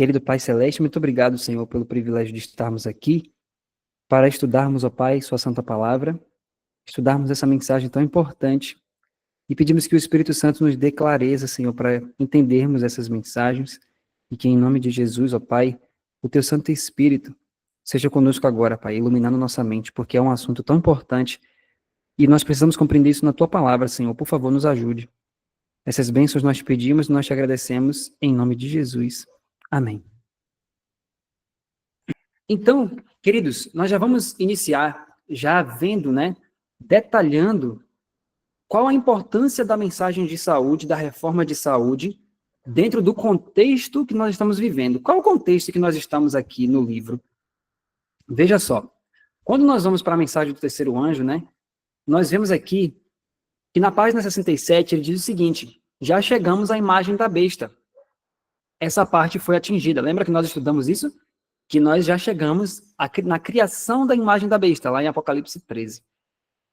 Querido Pai Celeste, muito obrigado, Senhor, pelo privilégio de estarmos aqui para estudarmos, ó Pai, Sua Santa Palavra, estudarmos essa mensagem tão importante e pedimos que o Espírito Santo nos dê clareza, Senhor, para entendermos essas mensagens e que, em nome de Jesus, ó Pai, o Teu Santo Espírito seja conosco agora, Pai, iluminando nossa mente, porque é um assunto tão importante e nós precisamos compreender isso na Tua Palavra, Senhor. Por favor, nos ajude. Essas bênçãos nós te pedimos e nós te agradecemos em nome de Jesus. Amém. Então, queridos, nós já vamos iniciar já vendo, detalhando qual a importância da mensagem de saúde, da reforma de saúde, dentro do contexto que nós estamos vivendo. Qual o contexto que nós estamos aqui no livro? Veja só, quando nós vamos para a mensagem do terceiro anjo, nós vemos aqui que na página 67 ele diz o seguinte: já chegamos à imagem da besta. Essa parte foi atingida. Lembra que nós estudamos isso? Que nós já chegamos na criação da imagem da besta, lá em Apocalipse 13.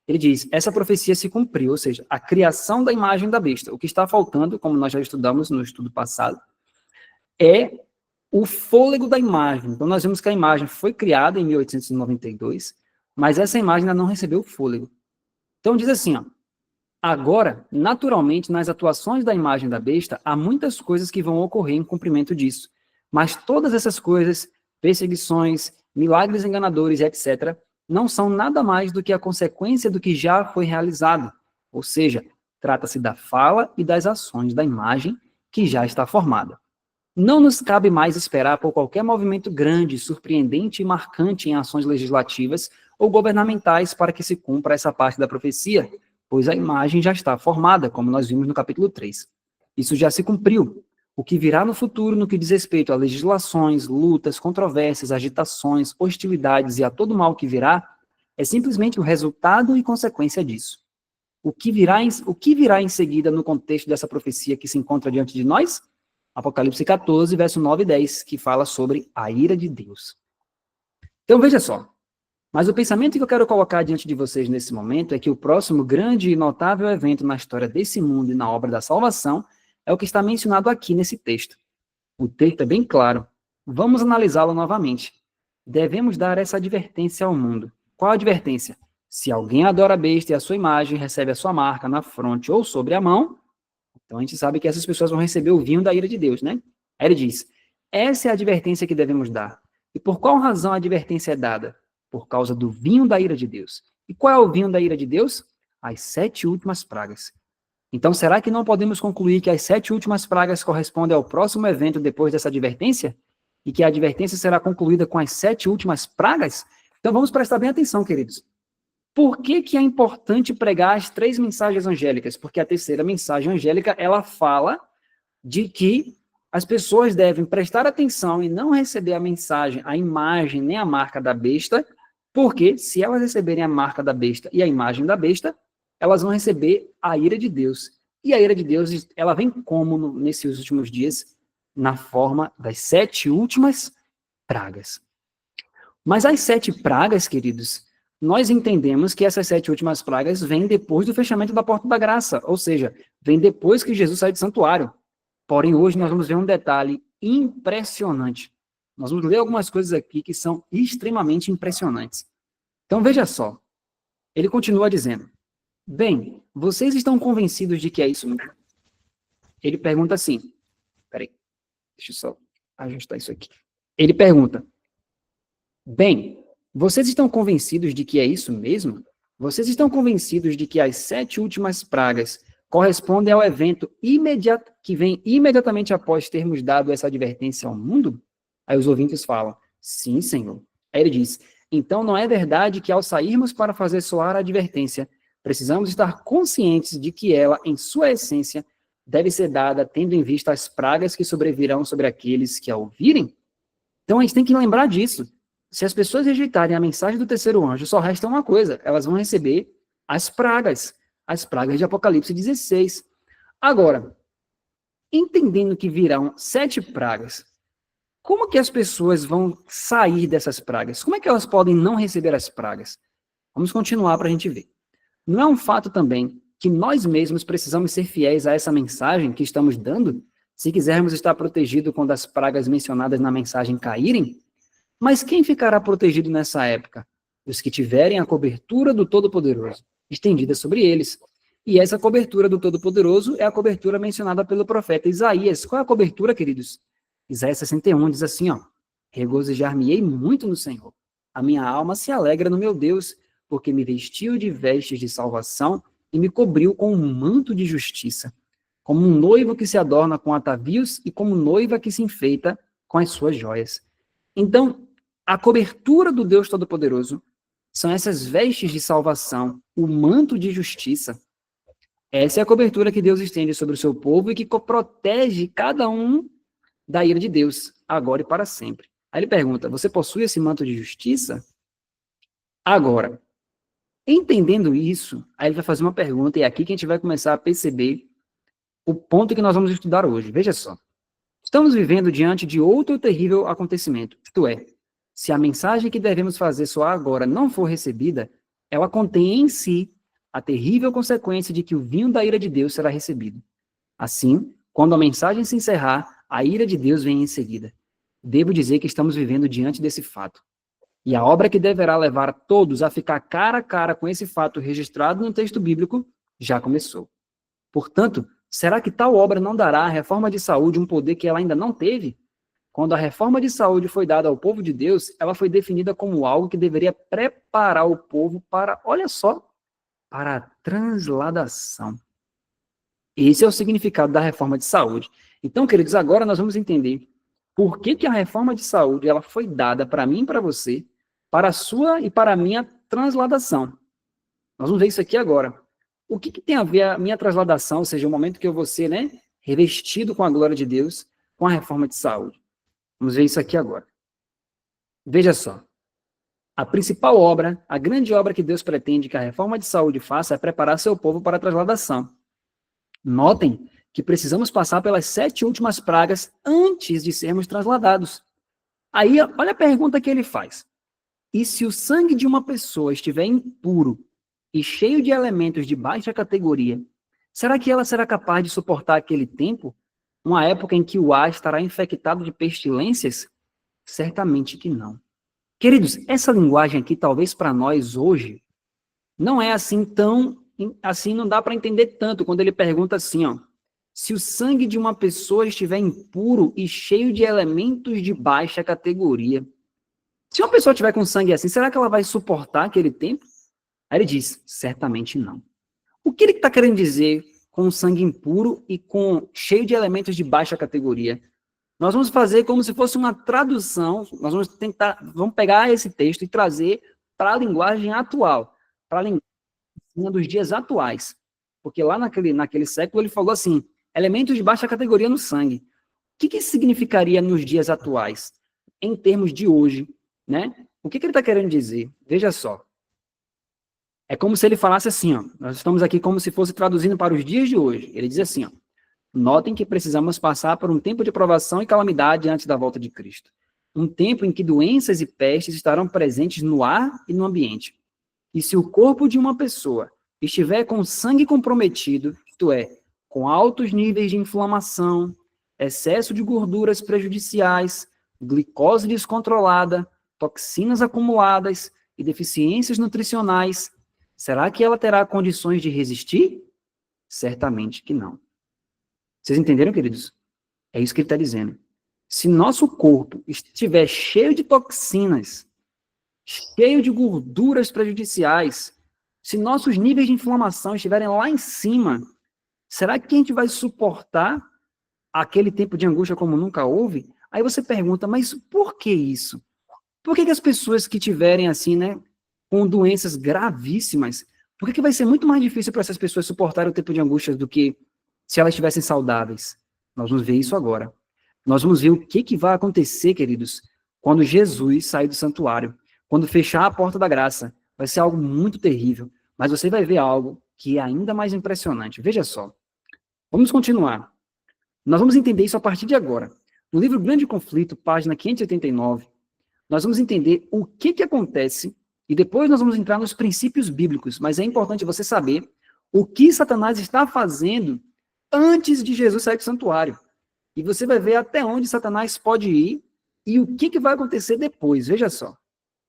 Ele diz, essa profecia se cumpriu, ou seja, a criação da imagem da besta. O que está faltando, como nós já estudamos no estudo passado, é o fôlego da imagem. Então, nós vimos que a imagem foi criada em 1892, mas essa imagem ainda não recebeu fôlego. Então, diz assim, agora, naturalmente, nas atuações da imagem da besta, há muitas coisas que vão ocorrer em cumprimento disso. Mas todas essas coisas, perseguições, milagres enganadores, etc., não são nada mais do que a consequência do que já foi realizado. Ou seja, trata-se da fala e das ações da imagem que já está formada. Não nos cabe mais esperar por qualquer movimento grande, surpreendente e marcante em ações legislativas ou governamentais para que se cumpra essa parte da profecia, pois a imagem já está formada, como nós vimos no capítulo 3. Isso já se cumpriu. O que virá no futuro no que diz respeito a legislações, lutas, controvérsias, agitações, hostilidades e a todo mal que virá, é simplesmente o resultado e consequência disso. O que virá em seguida no contexto dessa profecia que se encontra diante de nós? Apocalipse 14, verso 9 e 10, que fala sobre a ira de Deus. Então veja só, mas o pensamento que eu quero colocar diante de vocês nesse momento é que o próximo grande e notável evento na história desse mundo e na obra da salvação é o que está mencionado aqui nesse texto. O texto é bem claro. Vamos analisá-lo novamente. Devemos dar essa advertência ao mundo. Qual a advertência? Se alguém adora a besta e a sua imagem, recebe a sua marca na fronte ou sobre a mão, então a gente sabe que essas pessoas vão receber o vinho da ira de Deus, Aí ele diz, essa é a advertência que devemos dar. E por qual razão a advertência é dada? Por causa do vinho da ira de Deus. E qual é o vinho da ira de Deus? As 7 últimas pragas. Então, será que não podemos concluir que as 7 últimas pragas correspondem ao próximo evento depois dessa advertência? E que a advertência será concluída com as 7 últimas pragas? Então, vamos prestar bem atenção, queridos. Por que é importante pregar as 3 mensagens angélicas? Porque a terceira mensagem angélica, ela fala de que as pessoas devem prestar atenção e não receber a mensagem, a imagem, nem a marca da besta, porque se elas receberem a marca da besta e a imagem da besta, elas vão receber a ira de Deus. E a ira de Deus, ela vem como nesses últimos dias? Na forma das 7 últimas pragas. Mas as 7 pragas, queridos, nós entendemos que essas 7 últimas pragas vêm depois do fechamento da porta da graça, ou seja, vem depois que Jesus sai do santuário. Porém, hoje nós vamos ver um detalhe impressionante. Nós vamos ler algumas coisas aqui que são extremamente impressionantes. Então, veja só. Ele continua dizendo, bem, vocês estão convencidos de que é isso mesmo? Ele pergunta assim, peraí, deixa eu só ajustar isso aqui. Ele pergunta, bem, vocês estão convencidos de que é isso mesmo? Vocês estão convencidos de que as 7 últimas pragas correspondem ao evento que vem imediatamente após termos dado essa advertência ao mundo? Aí os ouvintes falam, sim, Senhor. Aí ele diz, então não é verdade que ao sairmos para fazer soar a advertência, precisamos estar conscientes de que ela, em sua essência, deve ser dada tendo em vista as pragas que sobrevirão sobre aqueles que a ouvirem? Então a gente tem que lembrar disso. Se as pessoas rejeitarem a mensagem do terceiro anjo, só resta uma coisa, elas vão receber as pragas de Apocalipse 16. Agora, entendendo que virão 7 pragas, como que as pessoas vão sair dessas pragas? Como é que elas podem não receber as pragas? Vamos continuar para a gente ver. Não é um fato também que nós mesmos precisamos ser fiéis a essa mensagem que estamos dando? se quisermos estar protegido quando as pragas mencionadas na mensagem caírem, mas quem ficará protegido nessa época? Os que tiverem a cobertura do Todo-Poderoso, estendida sobre eles. E essa cobertura do Todo-Poderoso é a cobertura mencionada pelo profeta Isaías. Qual é a cobertura, queridos? Isaías 61 diz assim, ó: regozijar-me-ei muito no Senhor. A minha alma se alegra no meu Deus, porque me vestiu de vestes de salvação e me cobriu com um manto de justiça, como um noivo que se adorna com atavios e como noiva que se enfeita com as suas joias. Então, a cobertura do Deus Todo-Poderoso são essas vestes de salvação, o manto de justiça. Essa é a cobertura que Deus estende sobre o seu povo e que protege cada um da ira de Deus, agora e para sempre. Aí ele pergunta, você possui esse manto de justiça? Agora, entendendo isso, aí ele vai fazer uma pergunta, e é aqui que a gente vai começar a perceber o ponto que nós vamos estudar hoje. Veja só. Estamos vivendo diante de outro terrível acontecimento, isto é, se a mensagem que devemos fazer soar agora não for recebida, ela contém em si a terrível consequência de que o vinho da ira de Deus será recebido. Assim, quando a mensagem se encerrar, a ira de Deus vem em seguida. Devo dizer que estamos vivendo diante desse fato. E a obra que deverá levar todos a ficar cara a cara com esse fato registrado no texto bíblico já começou. Portanto, será que tal obra não dará à reforma de saúde um poder que ela ainda não teve? Quando a reforma de saúde foi dada ao povo de Deus, ela foi definida como algo que deveria preparar o povo para, olha só, para a transladação. Esse é o significado da reforma de saúde. Então, queridos, agora nós vamos entender por que a reforma de saúde ela foi dada para mim e para você, para a sua e para a minha transladação. Nós vamos ver isso aqui agora. O que tem a ver a minha transladação, ou seja, o momento que eu vou ser, revestido com a glória de Deus, com a reforma de saúde? Vamos ver isso aqui agora. Veja só. A principal obra, a grande obra que Deus pretende que a reforma de saúde faça é preparar seu povo para a transladação. Notem que precisamos passar pelas 7 últimas pragas antes de sermos transladados. Aí, olha a pergunta que ele faz. E se o sangue de uma pessoa estiver impuro e cheio de elementos de baixa categoria, será que ela será capaz de suportar aquele tempo? Uma época em que o ar estará infectado de pestilências? Certamente que não. Queridos, essa linguagem aqui, talvez para nós hoje, não é assim tão, assim não dá para entender tanto quando ele pergunta assim, ó, se o sangue de uma pessoa estiver impuro e cheio de elementos de baixa categoria. Se uma pessoa tiver com sangue assim, será que ela vai suportar aquele tempo? Aí ele diz, certamente não. O que ele está querendo dizer com sangue impuro e cheio de elementos de baixa categoria? Nós vamos fazer como se fosse uma tradução, nós vamos pegar esse texto e trazer para a linguagem atual, para a linguagem dos dias atuais. Porque lá naquele século ele falou assim, elementos de baixa categoria no sangue. O que isso significaria nos dias atuais? Em termos de hoje, O que ele está querendo dizer? Veja só. É como se ele falasse assim, ó, nós estamos aqui como se fosse traduzindo para os dias de hoje. Ele diz assim, ó, notem que precisamos passar por um tempo de provação e calamidade antes da volta de Cristo. Um tempo em que doenças e pestes estarão presentes no ar e no ambiente. E se o corpo de uma pessoa estiver com sangue comprometido, isto é, com altos níveis de inflamação, excesso de gorduras prejudiciais, glicose descontrolada, toxinas acumuladas e deficiências nutricionais, será que ela terá condições de resistir? Certamente que não. Vocês entenderam, queridos? É isso que ele está dizendo. Se nosso corpo estiver cheio de toxinas, cheio de gorduras prejudiciais, se nossos níveis de inflamação estiverem lá em cima, será que a gente vai suportar aquele tempo de angústia como nunca houve? Aí você pergunta, mas por que isso? Por que as pessoas que tiverem assim, com doenças gravíssimas, por que vai ser muito mais difícil para essas pessoas suportarem o tempo de angústia do que se elas estivessem saudáveis? Nós vamos ver isso agora. Nós vamos ver o que vai acontecer, queridos, quando Jesus sair do santuário, quando fechar a porta da graça. Vai ser algo muito terrível, mas você vai ver algo que é ainda mais impressionante. Veja só. Vamos continuar. Nós vamos entender isso a partir de agora. No livro Grande Conflito, página 589, nós vamos entender o que acontece e depois nós vamos entrar nos princípios bíblicos, mas é importante você saber o que Satanás está fazendo antes de Jesus sair do santuário. E você vai ver até onde Satanás pode ir e o que vai acontecer depois. Veja só.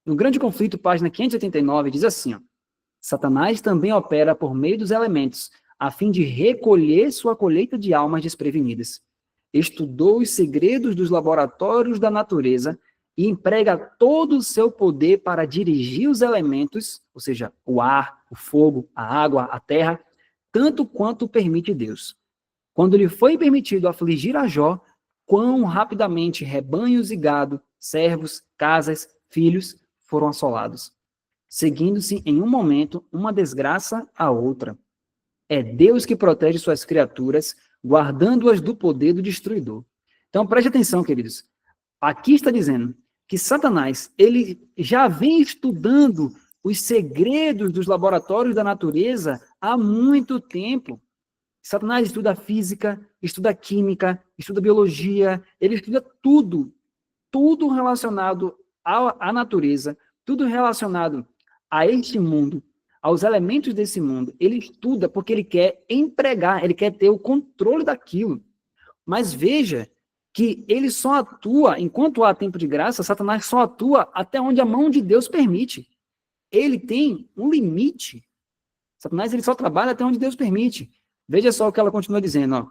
No Grande Conflito, página 589, diz assim, ó, Satanás também opera por meio dos elementos, a fim de recolher sua colheita de almas desprevenidas. Estudou os segredos dos laboratórios da natureza e emprega todo o seu poder para dirigir os elementos, ou seja, o ar, o fogo, a água, a terra, tanto quanto permite Deus. Quando lhe foi permitido afligir a Jó, quão rapidamente rebanhos e gado, servos, casas, filhos foram assolados, seguindo-se em um momento uma desgraça a outra. É Deus que protege suas criaturas, guardando-as do poder do destruidor. Então, preste atenção, queridos. Aqui está dizendo que Satanás, ele já vem estudando os segredos dos laboratórios da natureza há muito tempo. Satanás estuda física, estuda química, estuda biologia, ele estuda tudo, tudo relacionado à natureza, tudo relacionado a este mundo, aos elementos desse mundo. Ele estuda porque ele quer empregar, ele quer ter o controle daquilo. Mas veja que ele só atua, enquanto há tempo de graça, Satanás só atua até onde a mão de Deus permite. Ele tem um limite. Satanás ele só trabalha até onde Deus permite. Veja só o que ela continua dizendo, ó.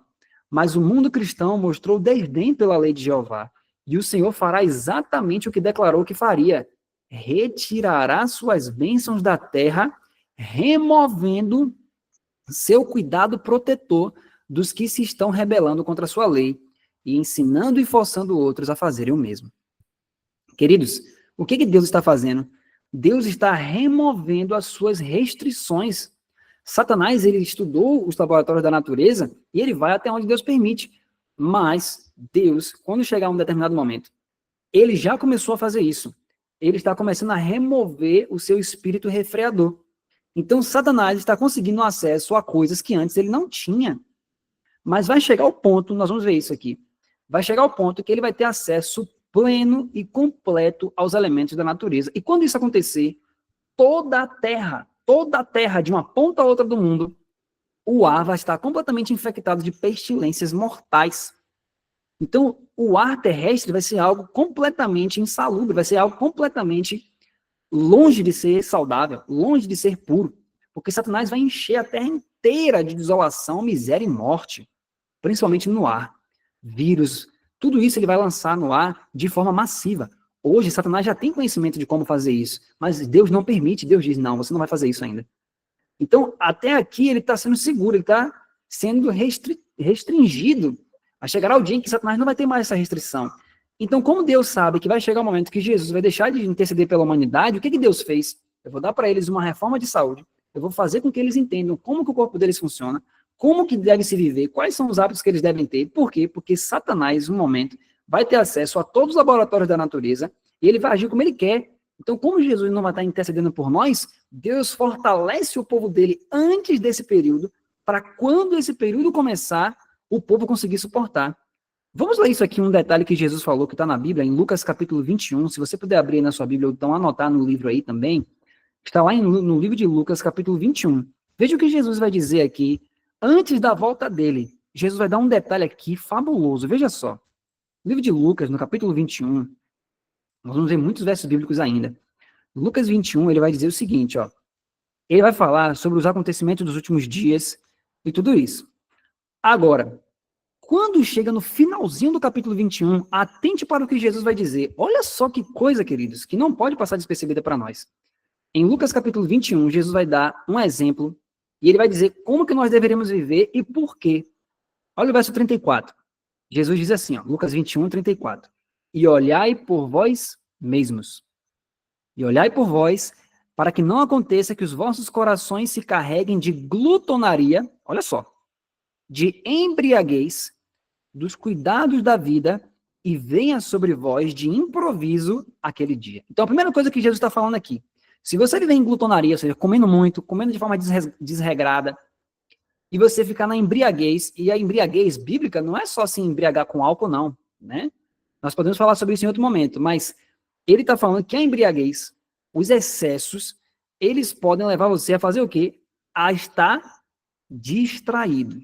Mas o mundo cristão mostrou desdém pela lei de Jeová, e o Senhor fará exatamente o que declarou que faria. Retirará suas bênçãos da terra, removendo seu cuidado protetor dos que se estão rebelando contra a sua lei, e ensinando e forçando outros a fazerem o mesmo. Queridos, o que Deus está fazendo? Deus está removendo as suas restrições. Satanás, ele estudou os laboratórios da natureza e ele vai até onde Deus permite. Mas Deus, quando chegar um determinado momento, ele já começou a fazer isso. Ele está começando a remover o seu espírito refreador. Então, Satanás está conseguindo acesso a coisas que antes ele não tinha. Mas vai chegar o ponto, nós vamos ver isso aqui, vai chegar o ponto que ele vai ter acesso pleno e completo aos elementos da natureza. E quando isso acontecer, toda a terra, de uma ponta a outra do mundo, o ar vai estar completamente infectado de pestilências mortais. Então, o ar terrestre vai ser algo completamente insalubre, vai ser algo completamente longe de ser saudável, longe de ser puro, porque Satanás vai encher a terra inteira de desolação, miséria e morte, principalmente no ar. Vírus, tudo isso ele vai lançar no ar de forma massiva. Hoje, Satanás já tem conhecimento de como fazer isso, mas Deus não permite, Deus diz, não, você não vai fazer isso ainda. Então, até aqui ele está sendo seguro, ele está sendo restringido. Vai chegar o dia em que Satanás não vai ter mais essa restrição. Então, como Deus sabe que vai chegar o momento que Jesus vai deixar de interceder pela humanidade, o que Deus fez? Eu vou dar para eles uma reforma de saúde, eu vou fazer com que eles entendam como que o corpo deles funciona, como que deve se viver, quais são os hábitos que eles devem ter. Por quê? Porque Satanás, no momento, vai ter acesso a todos os laboratórios da natureza e ele vai agir como ele quer. Então, como Jesus não vai estar intercedendo por nós, Deus fortalece o povo dele antes desse período, para quando esse período começar, o povo conseguir suportar. Vamos ler isso aqui, um detalhe que Jesus falou, que está na Bíblia, em Lucas capítulo 21, se você puder abrir na sua Bíblia, ou então anotar no livro aí também, está lá no livro de Lucas capítulo 21. Veja o que Jesus vai dizer aqui, antes da volta dele. Jesus vai dar um detalhe aqui fabuloso, veja só. No livro de Lucas, no capítulo 21, nós vamos ver muitos versos bíblicos ainda. Lucas 21, ele vai dizer o seguinte, ó. Ele vai falar sobre os acontecimentos dos últimos dias e tudo isso. Agora, quando chega no finalzinho do capítulo 21, atente para o que Jesus vai dizer. Olha só que coisa, queridos, que não pode passar despercebida para nós. Em Lucas capítulo 21, Jesus vai dar um exemplo e ele vai dizer como que nós deveríamos viver e por quê. Olha o verso 34. Jesus diz assim, ó, Lucas 21, 34. E olhai por vós mesmos. E olhai por vós, para que não aconteça que os vossos corações se carreguem de glutonaria, olha só, de embriaguez, dos cuidados da vida, e venha sobre vós de improviso aquele dia. Então, a primeira coisa que Jesus está falando aqui, se você viver em glutonaria, ou seja, comendo muito, comendo de forma desregrada, e você ficar na embriaguez, e a embriaguez bíblica não é só se embriagar com álcool, não, né? Nós podemos falar sobre isso em outro momento, mas ele está falando que a embriaguez, os excessos, eles podem levar você a fazer o quê? A estar distraído.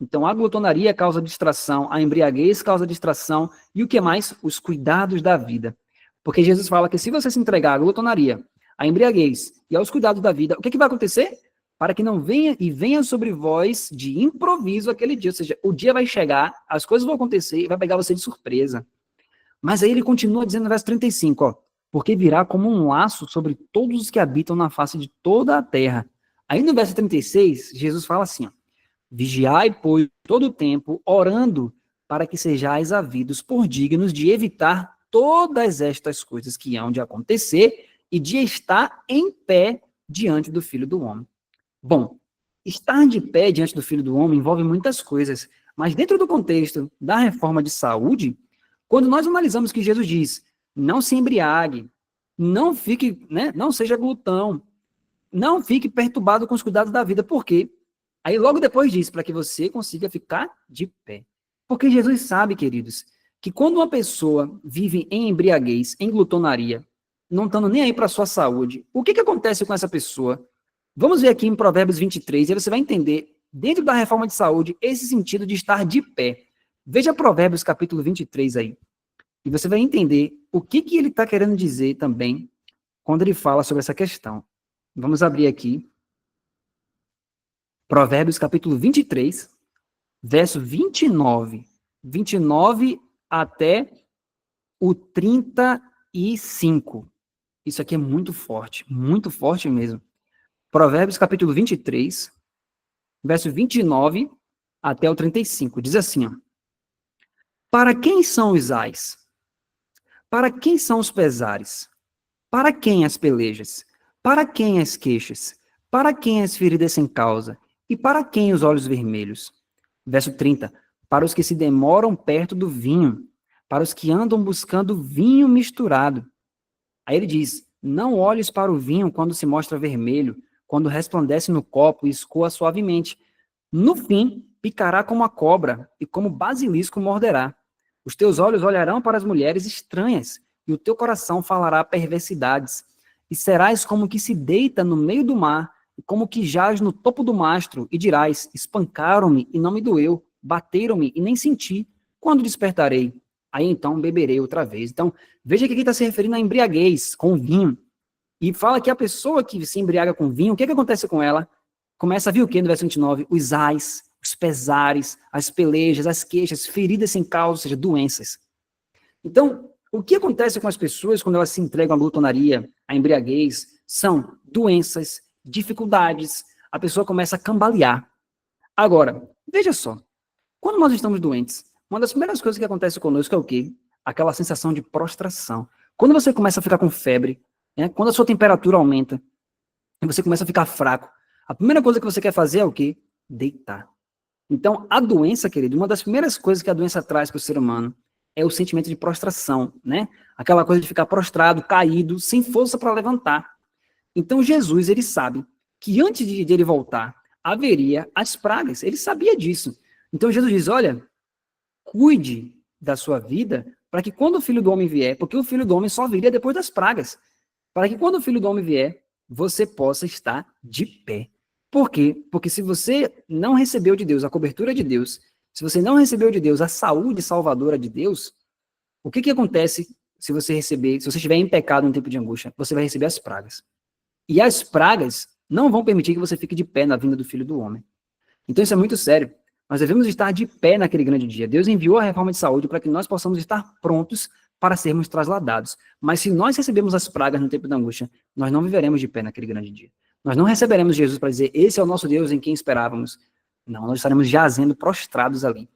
Então, a glutonaria causa distração, a embriaguez causa distração, e o que mais? Os cuidados da vida. Porque Jesus fala que se você se entregar à glutonaria, à embriaguez e aos cuidados da vida, o que vai acontecer? Para que não venha sobre vós de improviso aquele dia. Ou seja, o dia vai chegar, as coisas vão acontecer e vai pegar você de surpresa. Mas aí ele continua dizendo no verso 35, ó, porque virá como um laço sobre todos os que habitam na face de toda a terra. Aí no verso 36, Jesus fala assim, ó, vigiai, pois, todo o tempo, orando, para que sejais havidos por dignos de evitar todas estas coisas que hão de acontecer e de estar em pé diante do Filho do Homem. Bom, estar de pé diante do Filho do Homem envolve muitas coisas, mas dentro do contexto da reforma de saúde, quando nós analisamos que Jesus diz, não se embriague, não fique, né, não seja glutão, não fique perturbado com os cuidados da vida. Por quê? Aí logo depois diz, para que você consiga ficar de pé. Porque Jesus sabe, queridos, que quando uma pessoa vive em embriaguez, em glutonaria, não estando nem aí para a sua saúde, o que acontece com essa pessoa? Vamos ver aqui em Provérbios 23, e você vai entender, dentro da reforma de saúde, esse sentido de estar de pé. Veja Provérbios capítulo 23 aí, e você vai entender o que ele está querendo dizer também, quando ele fala sobre essa questão. Vamos abrir aqui. Provérbios capítulo 23, verso 29. 29 até o 35. Isso aqui é muito forte mesmo. Provérbios capítulo 23, verso 29 até o 35. Diz assim, ó, para quem são os ais? Para quem são os pesares? Para quem as pelejas? Para quem as queixas? Para quem as feridas sem causa? E para quem os olhos vermelhos? Verso 30. Para os que se demoram perto do vinho, para os que andam buscando vinho misturado. Aí ele diz, não olhes para o vinho quando se mostra vermelho, quando resplandece no copo e escoa suavemente. No fim, picará como a cobra e como basilisco morderá. Os teus olhos olharão para as mulheres estranhas e o teu coração falará perversidades. E serás como que se deita no meio do mar, e como que jaz no topo do mastro, e dirás, espancaram-me e não me doeu, bateram-me e nem senti. Quando despertarei? Aí então beberei outra vez. Então, veja que aqui está se referindo à embriaguez, com vinho. E fala que a pessoa que se embriaga com vinho, o que acontece com ela? Começa a vir o quê no verso 29? Os ais, os pesares, as pelejas, as queixas, feridas sem causa, ou seja, doenças. Então, o que acontece com as pessoas quando elas se entregam à glutonaria, à embriaguez, são doenças, dificuldades, a pessoa começa a cambalear. Agora, veja só, quando nós estamos doentes, uma das primeiras coisas que acontece conosco é o quê? Aquela sensação de prostração. Quando você começa a ficar com febre, né, quando a sua temperatura aumenta, e você começa a ficar fraco, a primeira coisa que você quer fazer é o quê? Deitar. Então, a doença, querido, uma das primeiras coisas que a doença traz para o ser humano é o sentimento de prostração, né? Aquela coisa de ficar prostrado, caído, sem força para levantar. Então, Jesus, ele sabe que antes de ele voltar, haveria as pragas. Ele sabia disso. Então, Jesus diz, olha, cuide da sua vida para que quando o Filho do Homem vier, porque o Filho do Homem só viria depois das pragas, para que quando o Filho do Homem vier, você possa estar de pé. Por quê? Porque se você não recebeu de Deus a cobertura de Deus, se você não recebeu de Deus a saúde salvadora de Deus, o que acontece se você estiver em pecado no tempo de angústia? Você vai receber as pragas. E as pragas não vão permitir que você fique de pé na vinda do Filho do Homem. Então isso é muito sério. Nós devemos estar de pé naquele grande dia. Deus enviou a reforma de saúde para que nós possamos estar prontos para sermos trasladados. Mas se nós recebemos as pragas no tempo da angústia, nós não viveremos de pé naquele grande dia. Nós não receberemos Jesus para dizer, esse é o nosso Deus em quem esperávamos. Não, nós estaremos jazendo prostrados ali,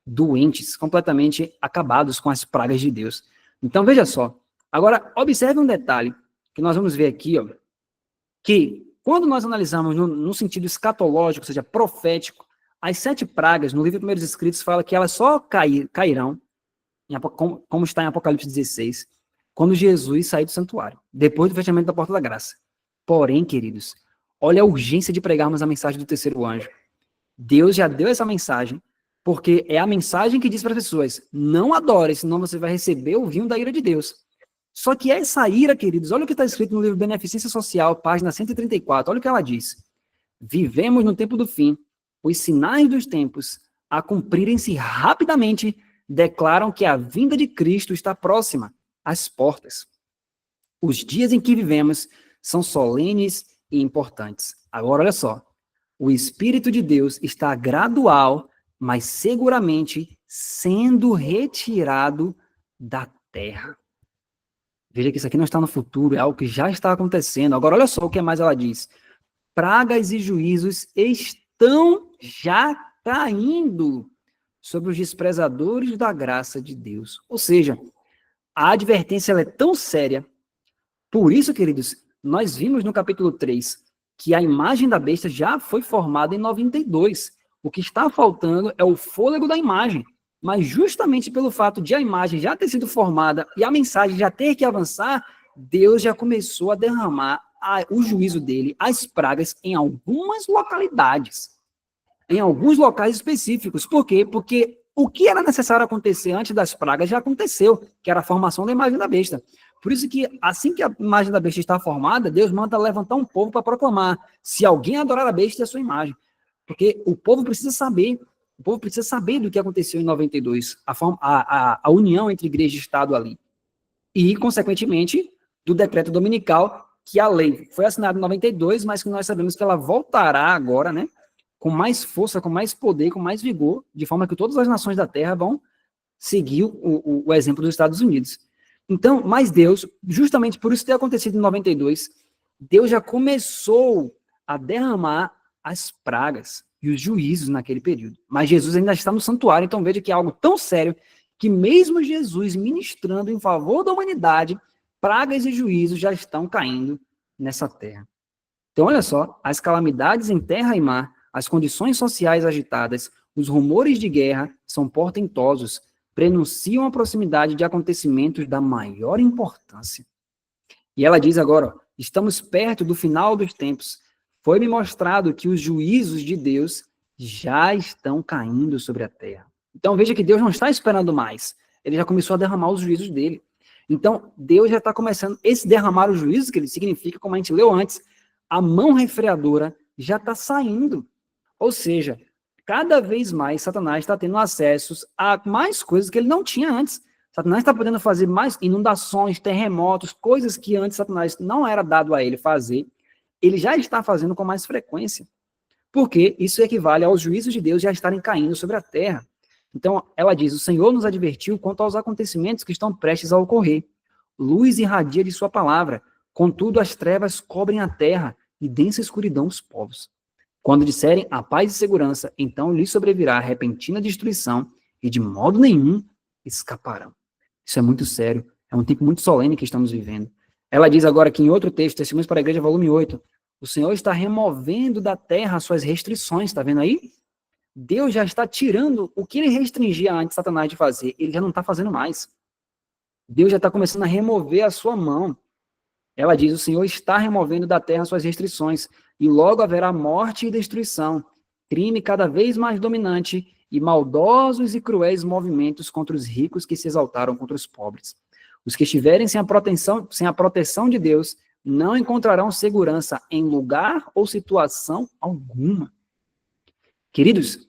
doentes, completamente acabados com as pragas de Deus. Então, veja só. Agora, observe um detalhe que nós vamos ver aqui, ó, que quando nós analisamos no sentido escatológico, ou seja, profético, as 7 pragas, no livro Primeiros Escritos, fala que elas só cairão, como está em Apocalipse 16, quando Jesus sair do santuário, depois do fechamento da porta da graça. Porém, queridos, olha a urgência de pregarmos a mensagem do terceiro anjo. Deus já deu essa mensagem, porque é a mensagem que diz para as pessoas, não adore, senão você vai receber o vinho da ira de Deus. Só que essa ira, queridos, olha o que está escrito no livro Beneficência Social, página 134, olha o que ela diz. Vivemos no tempo do fim, os sinais dos tempos, a cumprirem-se rapidamente, declaram que a vinda de Cristo está próxima, às portas. Os dias em que vivemos são solenes e importantes. Agora, olha só. O Espírito de Deus está gradual, mas seguramente sendo retirado da terra. Veja que isso aqui não está no futuro, é algo que já está acontecendo. Agora, olha só o que mais ela diz. Pragas e juízos estão já caindo sobre os desprezadores da graça de Deus. Ou seja, a advertência ela é tão séria. Por isso, queridos, nós vimos no capítulo 3 que a imagem da besta já foi formada em 92. O que está faltando é o fôlego da imagem. Mas justamente pelo fato de a imagem já ter sido formada e a mensagem já ter que avançar, Deus já começou a derramar o juízo dele, as pragas, em algumas localidades. Em alguns locais específicos. Por quê? Porque o que era necessário acontecer antes das pragas já aconteceu, que era a formação da imagem da besta. Por isso que, assim que a imagem da besta está formada, Deus manda levantar um povo para proclamar: se alguém adorar a besta, é a sua imagem. Porque o povo precisa saber do que aconteceu em 92, a união entre igreja e Estado ali. E, consequentemente, do decreto dominical, que a lei foi assinada em 92, mas que nós sabemos que ela voltará agora, né, com mais força, com mais poder, com mais vigor, de forma que todas as nações da Terra vão seguir o exemplo dos Estados Unidos. Então, mas Deus, justamente por isso ter acontecido em 92, Deus já começou a derramar as pragas e os juízos naquele período. Mas Jesus ainda está no santuário, então veja que é algo tão sério que mesmo Jesus ministrando em favor da humanidade, pragas e juízos já estão caindo nessa terra. Então, olha só, as calamidades em terra e mar, as condições sociais agitadas, os rumores de guerra são portentosos, prenunciam a proximidade de acontecimentos da maior importância. E ela diz agora, ó, estamos perto do final dos tempos. Foi-me mostrado que os juízos de Deus já estão caindo sobre a terra. Então veja que Deus não está esperando mais. Ele já começou a derramar os juízos dele. Então Deus já está começando, esse derramar os juízos, que ele significa, como a gente leu antes, a mão refreadora já está saindo. Ou seja, cada vez mais Satanás está tendo acesso a mais coisas que ele não tinha antes. Satanás está podendo fazer mais inundações, terremotos, coisas que antes Satanás não era dado a ele fazer. Ele já está fazendo com mais frequência. Porque isso equivale aos juízos de Deus já estarem caindo sobre a terra. Então, ela diz, o Senhor nos advertiu quanto aos acontecimentos que estão prestes a ocorrer. Luz irradia de sua palavra, contudo as trevas cobrem a terra e densa escuridão os povos. Quando disserem a paz e segurança, então lhes sobrevirá repentina destruição e de modo nenhum escaparão. Isso é muito sério, é um tempo muito solene que estamos vivendo. Ela diz agora que em outro texto, Testemunhos para a Igreja, volume 8, o Senhor está removendo da terra as suas restrições, está vendo aí? Deus já está tirando o que ele restringia antes Satanás de fazer, ele já não está fazendo mais. Deus já está começando a remover a sua mão. Ela diz, o Senhor está removendo da terra as suas restrições, e logo haverá morte e destruição, crime cada vez mais dominante, e maldosos e cruéis movimentos contra os ricos que se exaltaram contra os pobres. Os que estiverem sem a proteção de Deus não encontrarão segurança em lugar ou situação alguma. Queridos,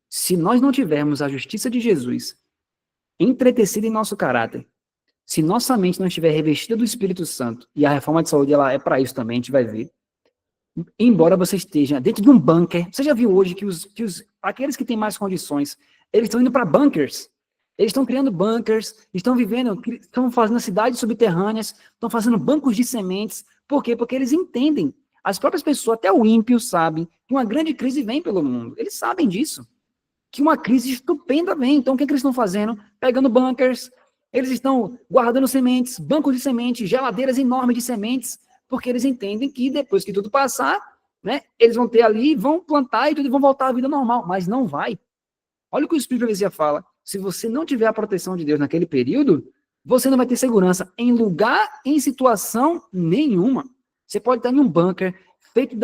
se nós não tivermos a justiça de Jesus entretecida em nosso caráter, se nossa mente não estiver revestida do Espírito Santo, e a reforma de saúde ela é para isso também, a gente vai ver, embora você esteja dentro de um bunker, você já viu hoje que aqueles que têm mais condições, eles estão indo para bunkers, eles estão criando bunkers, estão fazendo cidades subterrâneas, estão fazendo bancos de sementes. Por quê? Porque eles entendem. As próprias pessoas, até o ímpio, sabem que uma grande crise vem pelo mundo. Eles sabem disso. Que uma crise estupenda vem. Então, o que eles estão fazendo? Pegando bunkers, eles estão guardando sementes, bancos de sementes, geladeiras enormes de sementes, porque eles entendem que depois que tudo passar, né, eles vão ter ali, vão plantar e tudo, vão voltar à vida normal. Mas não vai. Olha o que o Espírito de Profecia fala. Se você não tiver a proteção de Deus naquele período, você não vai ter segurança em lugar, em situação nenhuma. Você pode estar em um bunker feito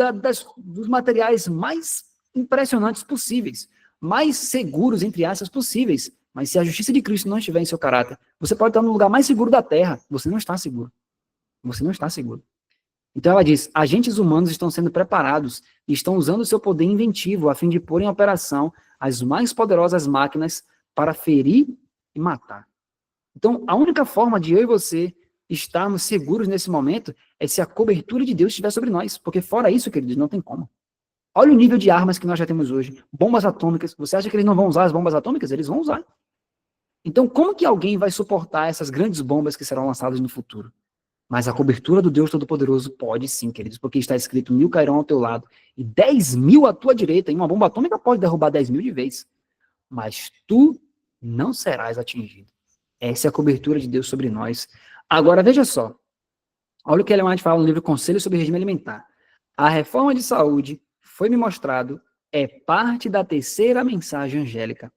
dos materiais mais impressionantes possíveis, mais seguros, entre aspas, possíveis. Mas se a justiça de Cristo não estiver em seu caráter, você pode estar no lugar mais seguro da terra. Você não está seguro. Você não está seguro. Então ela diz, agentes humanos estão sendo preparados e estão usando o seu poder inventivo a fim de pôr em operação as mais poderosas máquinas para ferir e matar. Então, a única forma de eu e você estarmos seguros nesse momento é se a cobertura de Deus estiver sobre nós, porque fora isso, queridos, não tem como. Olha o nível de armas que nós já temos hoje. Bombas atômicas. Você acha que eles não vão usar as bombas atômicas? Eles vão usar. Então, como que alguém vai suportar essas grandes bombas que serão lançadas no futuro? Mas a cobertura do Deus Todo-Poderoso pode sim, queridos, porque está escrito 1000 cairão ao teu lado e 10.000 à tua direita, e uma bomba atômica pode derrubar 10.000 de vez. Mas tu não serás atingido. Essa é a cobertura de Deus sobre nós. Agora, veja só. Olha o que Ellen White fala no livro Conselho sobre Regime Alimentar. A reforma de saúde, foi me mostrado, é parte da terceira mensagem angélica.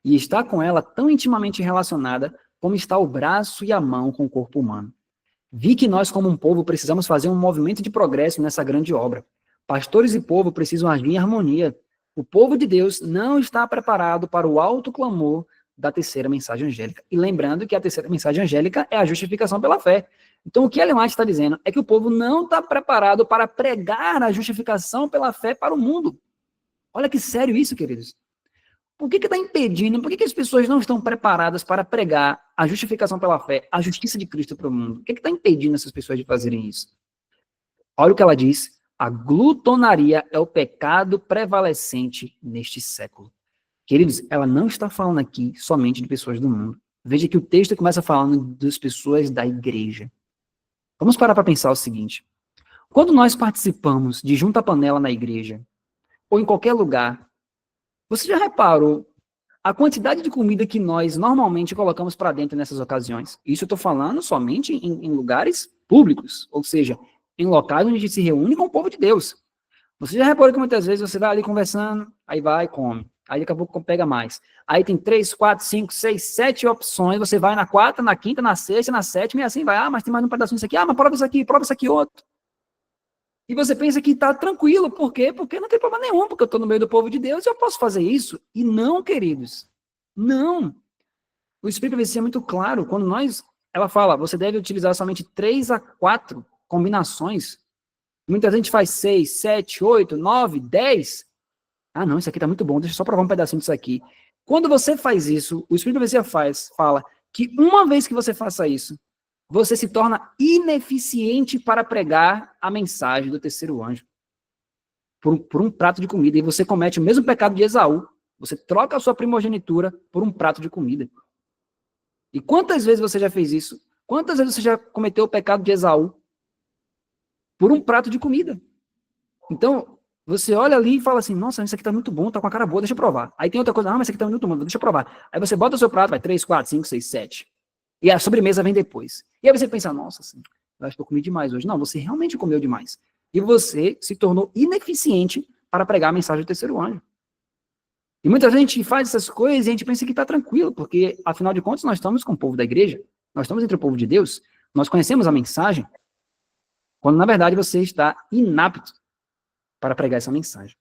E está com ela tão intimamente relacionada como está o braço e a mão com o corpo humano. Vi que nós, como um povo, precisamos fazer um movimento de progresso nessa grande obra. Pastores e povo precisam agir em harmonia. O povo de Deus não está preparado para o alto clamor da terceira mensagem angélica. E lembrando que a terceira mensagem angélica é a justificação pela fé. Então, o que Ellen White está dizendo é que o povo não está preparado para pregar a justificação pela fé para o mundo. Olha que sério isso, queridos. Por que está impedindo? Por que as pessoas não estão preparadas para pregar a justificação pela fé, a justiça de Cristo para o mundo? O que está impedindo essas pessoas de fazerem isso? Olha o que ela diz. A glutonaria é o pecado prevalecente neste século. Queridos, ela não está falando aqui somente de pessoas do mundo. Veja que o texto começa falando das pessoas da igreja. Vamos parar para pensar o seguinte. Quando nós participamos de junta-panela na igreja, ou em qualquer lugar, você já reparou a quantidade de comida que nós normalmente colocamos para dentro nessas ocasiões? Isso eu estou falando somente em lugares públicos, ou seja, em locais onde a gente se reúne com o povo de Deus. Você já reparou que muitas vezes você vai ali conversando, aí vai e come. Aí daqui a pouco pega mais. Aí tem 3, 4, 5, 6, 7 opções, você vai na 4, na 5ª, na 6ª, na 7ª, e assim vai. Ah, mas tem mais um pedacinho disso aqui. Ah, mas prova isso aqui outro. E você pensa que está tranquilo, por quê? Porque não tem problema nenhum, porque eu estou no meio do povo de Deus e eu posso fazer isso. E não, queridos, não. O Espírito vai ser muito claro, ela fala, você deve utilizar somente 3 a 4 combinações. Muita gente faz 6, 7, 8, 9, 10. Ah, não, isso aqui está muito bom, deixa eu só provar um pedacinho disso aqui. Quando você faz isso, o Espírito fala que uma vez que você faça isso, você se torna ineficiente para pregar a mensagem do terceiro anjo. Por um prato de comida. E você comete o mesmo pecado de Esaú. Você troca a sua primogenitura por um prato de comida. E quantas vezes você já fez isso? Quantas vezes você já cometeu o pecado de Esaú? Por um prato de comida. Então, você olha ali e fala assim, nossa, isso aqui tá muito bom, tá com a cara boa, deixa eu provar. Aí tem outra coisa, mas isso aqui tá muito bom, deixa eu provar. Aí você bota o seu prato, vai 3, 4, 5, 6, 7. E a sobremesa vem depois. E aí você pensa, nossa, assim, eu acho que eu comi demais hoje. Não, você realmente comeu demais. E você se tornou ineficiente para pregar a mensagem do terceiro anjo. E muita gente faz essas coisas e a gente pensa que está tranquilo, porque, afinal de contas, nós estamos com o povo da igreja, nós estamos entre o povo de Deus, nós conhecemos a mensagem, quando, na verdade, você está inapto para pregar essa mensagem.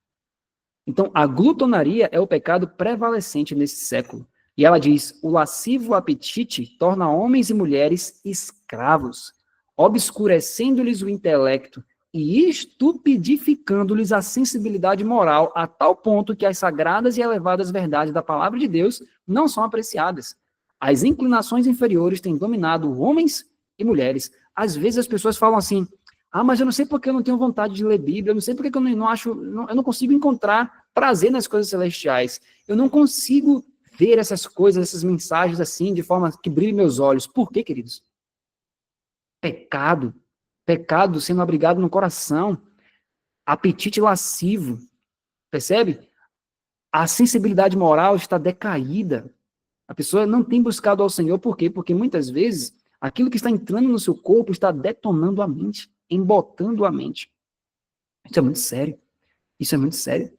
Então, a glutonaria é o pecado prevalecente nesse século. E ela diz, o lascivo apetite torna homens e mulheres escravos, obscurecendo-lhes o intelecto e estupidificando-lhes a sensibilidade moral a tal ponto que as sagradas e elevadas verdades da palavra de Deus não são apreciadas. As inclinações inferiores têm dominado homens e mulheres. Às vezes as pessoas falam assim, ah, mas eu não sei porque eu não tenho vontade de ler Bíblia, eu não sei porque eu não consigo encontrar prazer nas coisas celestiais, eu não consigo ver essas coisas, essas mensagens assim, de forma que brilhe meus olhos. Por quê, queridos? Pecado sendo abrigado no coração, apetite lascivo, percebe? A sensibilidade moral está decaída, a pessoa não tem buscado ao Senhor, por quê? Porque muitas vezes, aquilo que está entrando no seu corpo está detonando a mente, embotando a mente. Isso é muito sério, isso é muito sério.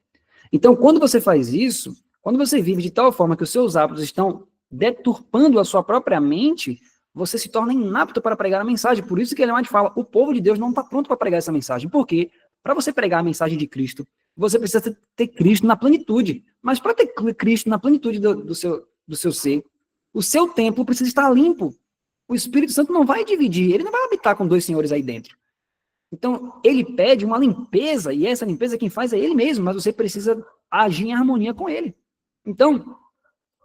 Então, quando você faz isso, quando você vive de tal forma que os seus hábitos estão deturpando a sua própria mente, você se torna inapto para pregar a mensagem. Por isso que Ellen White fala, o povo de Deus não está pronto para pregar essa mensagem. Por quê? Para você pregar a mensagem de Cristo, você precisa ter Cristo na plenitude. Mas para ter Cristo na plenitude do seu ser, o seu templo precisa estar limpo. O Espírito Santo não vai dividir, ele não vai habitar com dois senhores aí dentro. Então, ele pede uma limpeza, e essa limpeza quem faz é ele mesmo, mas você precisa agir em harmonia com ele. Então,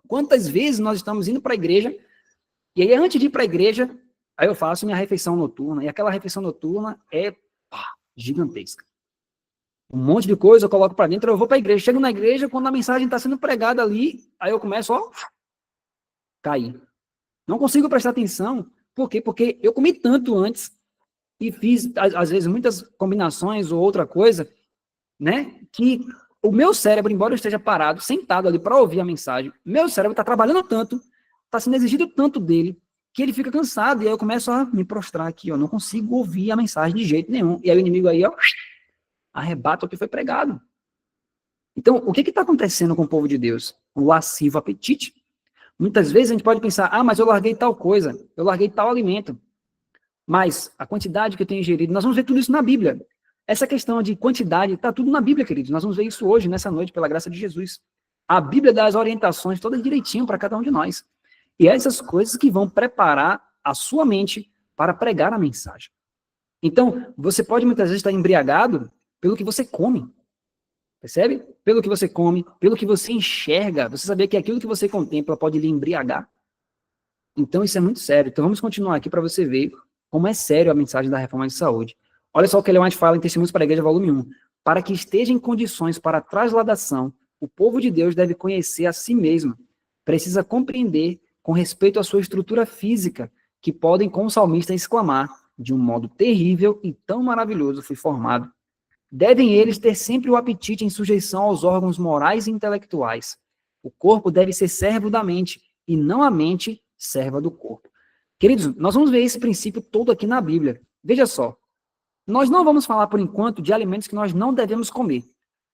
quantas vezes nós estamos indo para a igreja, e aí antes de ir para a igreja, aí eu faço minha refeição noturna, e aquela refeição noturna é gigantesca. Um monte de coisa eu coloco para dentro, eu vou para a igreja. Chego na igreja, quando a mensagem está sendo pregada ali, aí eu começo a cair. Não consigo prestar atenção. Por quê? Porque eu comi tanto antes e fiz, às vezes, muitas combinações ou outra coisa, né? Que o meu cérebro, embora eu esteja parado, sentado ali para ouvir a mensagem, meu cérebro está trabalhando tanto, está sendo exigido tanto dele, que ele fica cansado, e aí eu começo a me prostrar aqui, ó, não consigo ouvir a mensagem de jeito nenhum. E aí o inimigo aí, ó, arrebata o que foi pregado. Então, o que está acontecendo com o povo de Deus? Um lascivo apetite. Muitas vezes a gente pode pensar, mas eu larguei tal coisa, eu larguei tal alimento. Mas a quantidade que eu tenho ingerido, nós vamos ver tudo isso na Bíblia. Essa questão de quantidade, está tudo na Bíblia, queridos. Nós vamos ver isso hoje, nessa noite, pela graça de Jesus. A Bíblia dá as orientações todas direitinho para cada um de nós. E essas coisas que vão preparar a sua mente para pregar a mensagem. Então, você pode muitas vezes estar embriagado pelo que você come. Percebe? Pelo que você come, pelo que você enxerga. Você sabia que aquilo que você contempla pode lhe embriagar? Então, isso é muito sério. Então, vamos continuar aqui para você ver como é sério a mensagem da reforma de saúde. Olha só o que Ellen White fala em Testemunhos para a Igreja, volume 1. Para que esteja em condições para a trasladação, o povo de Deus deve conhecer a si mesmo. Precisa compreender, com respeito à sua estrutura física, que podem, com o salmista, exclamar, de um modo terrível e tão maravilhoso fui formado. Devem eles ter sempre o apetite em sujeição aos órgãos morais e intelectuais. O corpo deve ser servo da mente, e não a mente serva do corpo. Queridos, nós vamos ver esse princípio todo aqui na Bíblia. Veja só, nós não vamos falar, por enquanto, de alimentos que nós não devemos comer.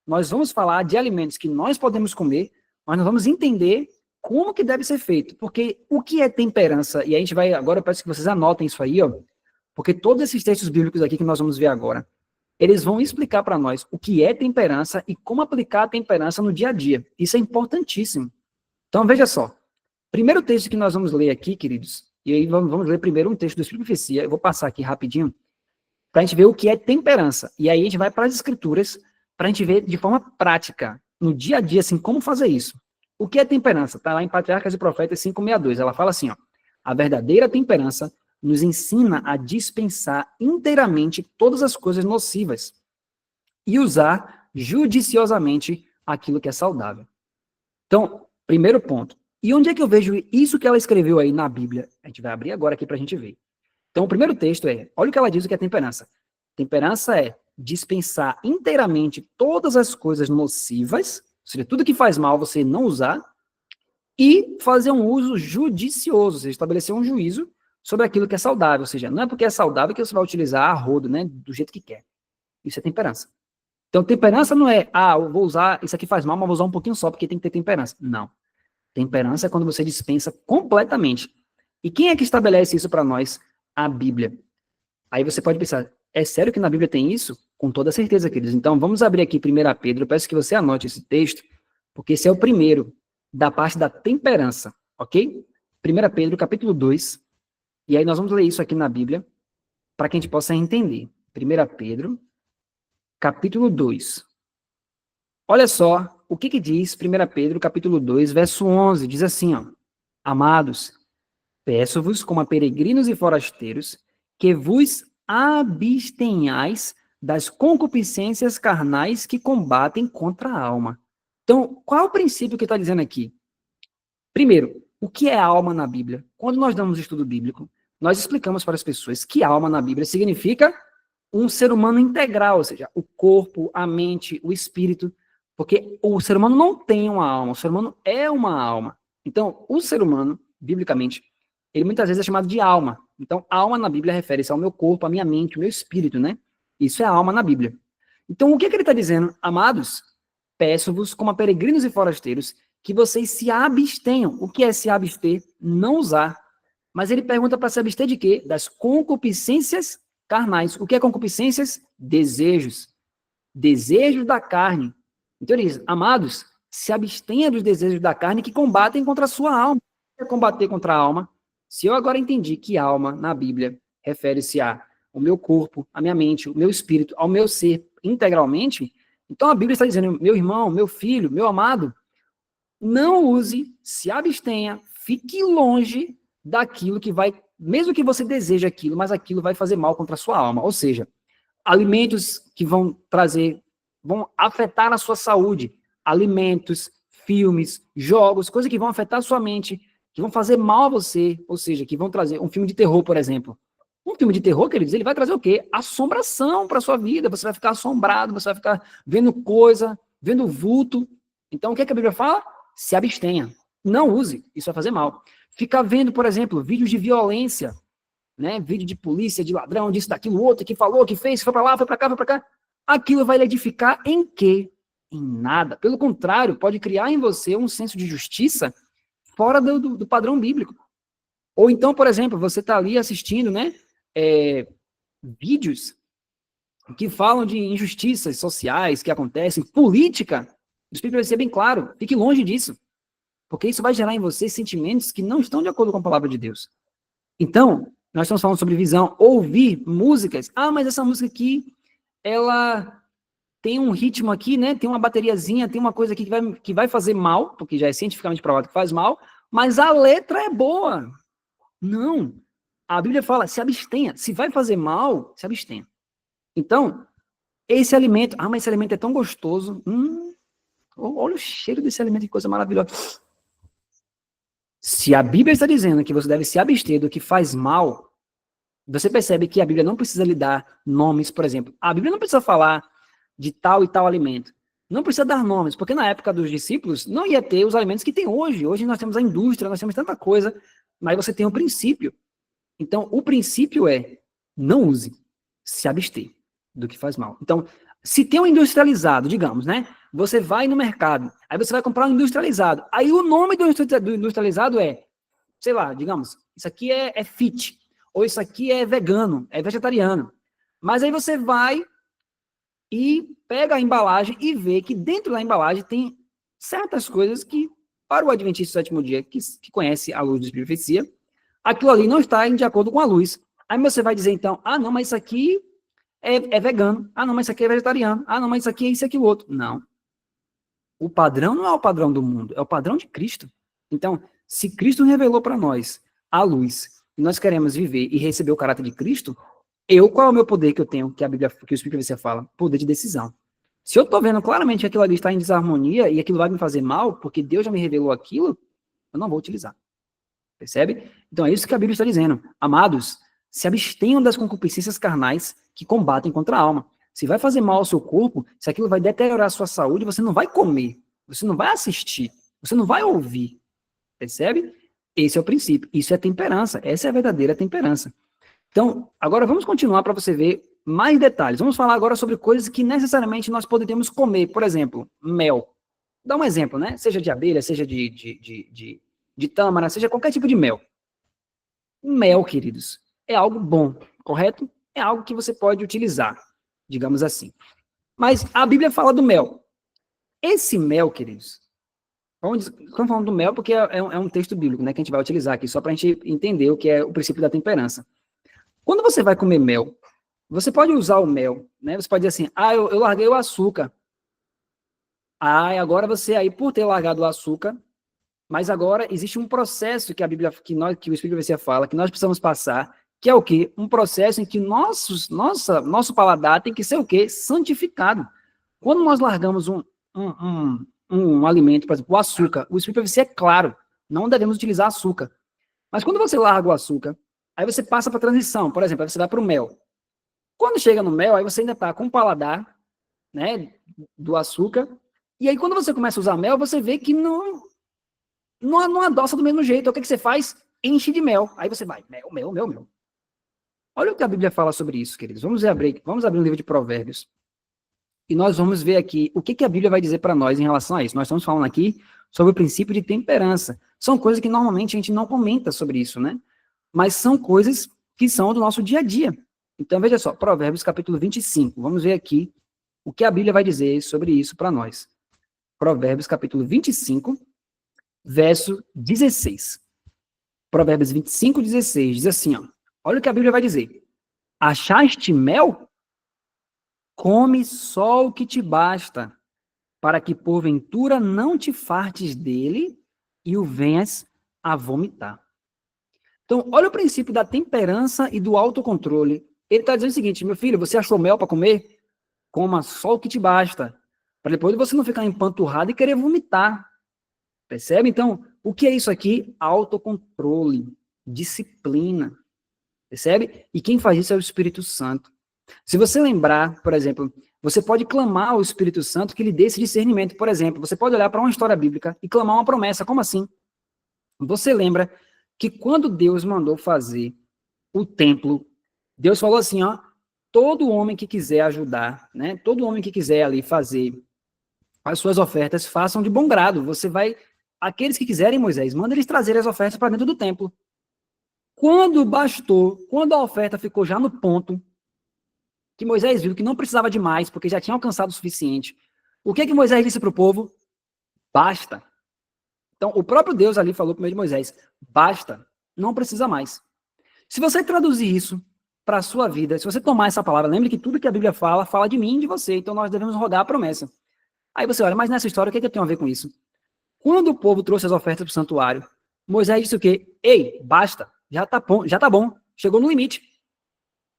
Nós vamos falar de alimentos que nós podemos comer, mas nós vamos entender como que deve ser feito. Porque o que é temperança? E a gente vai, agora eu peço que vocês anotem isso aí, ó, porque todos esses textos bíblicos aqui que nós vamos ver agora, eles vão explicar para nós o que é temperança e como aplicar a temperança no dia a dia. Isso é importantíssimo. Então, veja só. Primeiro texto que nós vamos ler aqui, queridos, e aí vamos ler primeiro um texto do Espírito de Profecia. Eu vou passar aqui rapidinho, para a gente ver o que é temperança. E aí a gente vai para as Escrituras, para a gente ver de forma prática, no dia a dia, assim, como fazer isso. O que é temperança? Está lá em Patriarcas e Profetas 5:62. Ela fala assim, ó, a verdadeira temperança nos ensina a dispensar inteiramente todas as coisas nocivas e usar judiciosamente aquilo que é saudável. Então, primeiro ponto. E onde é que eu vejo isso que ela escreveu aí na Bíblia? A gente vai abrir agora aqui para a gente ver. Então, o primeiro texto é, olha o que ela diz o que é temperança. Temperança é dispensar inteiramente todas as coisas nocivas, ou seja, tudo que faz mal você não usar, e fazer um uso judicioso, ou seja, estabelecer um juízo sobre aquilo que é saudável, ou seja, não é porque é saudável que você vai utilizar a rodo, né, do jeito que quer. Isso é temperança. Então, temperança não é, eu vou usar, isso aqui faz mal, mas vou usar um pouquinho só, porque tem que ter temperança. Não. Temperança é quando você dispensa completamente. E quem é que estabelece isso para nós? A Bíblia. Aí você pode pensar, é sério que na Bíblia tem isso? Com toda certeza, queridos. Então, vamos abrir aqui 1 Pedro, eu peço que você anote esse texto, porque esse é o primeiro da parte da temperança, ok? 1 Pedro, capítulo 2, e aí nós vamos ler isso aqui na Bíblia, para que a gente possa entender. 1 Pedro, capítulo 2. Olha só o que diz 1 Pedro, capítulo 2, verso 11. Diz assim, ó, amados, peço-vos como a peregrinos e forasteiros, que vos abstenhais das concupiscências carnais que combatem contra a alma. Então, qual é o princípio que está dizendo aqui? Primeiro, o que é alma na Bíblia? Quando nós damos estudo bíblico, nós explicamos para as pessoas que alma na Bíblia significa um ser humano integral, ou seja, o corpo, a mente, o espírito, porque o ser humano não tem uma alma, o ser humano é uma alma. Então, o ser humano, biblicamente, ele muitas vezes é chamado de alma. Então, alma na Bíblia refere-se ao meu corpo, à minha mente, ao meu espírito, né? Isso é alma na Bíblia. Então, o que ele está dizendo? Amados, peço-vos, como a peregrinos e forasteiros, que vocês se abstenham. O que é se abster? Não usar. Mas ele pergunta para se abster de quê? Das concupiscências carnais. O que é concupiscências? Desejos. Desejos da carne. Então ele diz, amados, se abstenha dos desejos da carne que combatem contra a sua alma. O que é combater contra a alma? Se eu agora entendi que alma, na Bíblia, refere-se a o meu corpo, a minha mente, o meu espírito, ao meu ser integralmente, então a Bíblia está dizendo, meu irmão, meu filho, meu amado, não use, se abstenha, fique longe daquilo que vai, mesmo que você deseje aquilo, mas aquilo vai fazer mal contra a sua alma. Ou seja, alimentos que vão afetar a sua saúde, alimentos, filmes, jogos, coisas que vão afetar a sua mente, que vão fazer mal a você, ou seja, que vão trazer um filme de terror, por exemplo. Um filme de terror, queridos, ele vai trazer o quê? Assombração para a sua vida, você vai ficar assombrado, você vai ficar vendo coisa, vendo vulto. Então, o que a Bíblia fala? Se abstenha. Não use, isso vai fazer mal. Ficar vendo, por exemplo, vídeos de violência, né? Vídeo de polícia, de ladrão, disso, daquilo, outro, que falou, que fez, foi para lá, foi para cá, foi para cá. Aquilo vai lhe edificar em quê? Em nada. Pelo contrário, pode criar em você um senso de justiça fora do padrão bíblico. Ou então, por exemplo, você está ali assistindo, né? Vídeos que falam de injustiças sociais que acontecem, política. O Espírito vai ser bem claro, fique longe disso. Porque isso vai gerar em você sentimentos que não estão de acordo com a palavra de Deus. Então, nós estamos falando sobre visão, ouvir músicas. Ah, mas essa música aqui, ela tem um ritmo aqui, né? Tem uma bateriazinha, tem uma coisa aqui que vai fazer mal, porque já é cientificamente provado que faz mal, mas a letra é boa. Não. A Bíblia fala, se abstenha. Se vai fazer mal, se abstenha. Então, esse alimento, mas esse alimento é tão gostoso. Olha o cheiro desse alimento, que coisa maravilhosa. Se a Bíblia está dizendo que você deve se abster do que faz mal, você percebe que a Bíblia não precisa lhe dar nomes, por exemplo. A Bíblia não precisa falar de tal e tal alimento. Não precisa dar nomes, porque na época dos discípulos não ia ter os alimentos que tem hoje. Hoje nós temos a indústria, nós temos tanta coisa, mas você tem o princípio. Então, o princípio é, não use, se abster do que faz mal. Então, se tem um industrializado, digamos, né? Você vai no mercado, aí você vai comprar um industrializado. Aí o nome do industrializado é, sei lá, digamos, isso aqui é fit, ou isso aqui é vegano, é vegetariano. Mas aí você vai e pega a embalagem e vê que dentro da embalagem tem certas coisas que, para o adventista do sétimo dia, que conhece a luz da profecia, aquilo ali não está de acordo com a luz. Aí você vai dizer, então, não, mas isso aqui é vegano. Não, mas isso aqui é vegetariano. Não, mas isso aqui é isso e aquilo outro. Não. O padrão não é o padrão do mundo, é o padrão de Cristo. Então, se Cristo revelou para nós a luz, e nós queremos viver e receber o caráter de Cristo, qual é o meu poder que eu tenho, que a Bíblia, que o Espírito você fala? Poder de decisão. Se eu estou vendo claramente que aquilo ali está em desarmonia e aquilo vai me fazer mal, porque Deus já me revelou aquilo, eu não vou utilizar. Percebe? Então é isso que a Bíblia está dizendo. Amados, se abstenham das concupiscências carnais que combatem contra a alma. Se vai fazer mal ao seu corpo, se aquilo vai deteriorar a sua saúde, você não vai comer, você não vai assistir, você não vai ouvir. Percebe? Esse é o princípio. Isso é temperança. Essa é a verdadeira temperança. Então, agora vamos continuar para você ver mais detalhes. Vamos falar agora sobre coisas que necessariamente nós poderíamos comer. Por exemplo, mel. Dá um exemplo, né? Seja de abelha, seja de tâmara, seja qualquer tipo de mel. Mel, queridos, é algo bom, correto? É algo que você pode utilizar, digamos assim. Mas a Bíblia fala do mel. Esse mel, queridos, estamos falando do mel porque é um texto bíblico, né, que a gente vai utilizar aqui, só para a gente entender o que é o princípio da temperança. Quando você vai comer mel, você pode usar o mel, né? Você pode dizer assim, eu larguei o açúcar. Agora você aí, por ter largado o açúcar, mas agora existe um processo que a Bíblia, que o Espírito de fala, que nós precisamos passar, que é o quê? Um processo em que nosso paladar tem que ser o quê? Santificado. Quando nós largamos um alimento, por exemplo, o açúcar, o Espírito de é claro, não devemos utilizar açúcar. Mas quando você larga o açúcar, aí você passa para a transição, por exemplo, aí você vai para o mel. Quando chega no mel, aí você ainda está com o paladar, né, do açúcar, e aí quando você começa a usar mel, você vê que não adoça do mesmo jeito. O que você faz? Enche de mel. Aí você vai, mel. Olha o que a Bíblia fala sobre isso, queridos. Vamos abrir um livro de Provérbios. E nós vamos ver aqui o que a Bíblia vai dizer para nós em relação a isso. Nós estamos falando aqui sobre o princípio de temperança. São coisas que normalmente a gente não comenta sobre isso, né? Mas são coisas que são do nosso dia a dia. Então, veja só, Provérbios capítulo 25. Vamos ver aqui o que a Bíblia vai dizer sobre isso para nós. Provérbios capítulo 25, verso 16. Provérbios 25, 16, diz assim, olha o que a Bíblia vai dizer. Achaste mel? Come só o que te basta, para que porventura não te fartes dele e o venhas a vomitar. Então, olha o princípio da temperança e do autocontrole. Ele está dizendo o seguinte: meu filho, você achou mel para comer? Coma só o que te basta, para depois você não ficar empanturrado e querer vomitar. Percebe? Então, o que é isso aqui? Autocontrole, disciplina. Percebe? E quem faz isso é o Espírito Santo. Se você lembrar, por exemplo, você pode clamar ao Espírito Santo que lhe dê esse discernimento. Por exemplo, você pode olhar para uma história bíblica e clamar uma promessa. Como assim? Você lembra que quando Deus mandou fazer o templo, Deus falou assim, ó, todo homem que quiser ajudar, né? Todo homem que quiser ali fazer as suas ofertas, façam de bom grado. Você vai, aqueles que quiserem, Moisés, manda eles trazerem as ofertas para dentro do templo. Quando bastou, quando a oferta ficou já no ponto, que Moisés viu que não precisava de mais, porque já tinha alcançado o suficiente, o que que Moisés disse para o povo? Basta. Então, o próprio Deus ali falou para o meio de Moisés, basta, não precisa mais. Se você traduzir isso para a sua vida, se você tomar essa palavra, lembre que tudo que a Bíblia fala, fala de mim e de você, então nós devemos rodar a promessa. Aí você olha, mas nessa história, o que eu tenho a ver com isso? Quando o povo trouxe as ofertas para o santuário, Moisés disse o quê? Ei, basta, já tá bom, chegou no limite.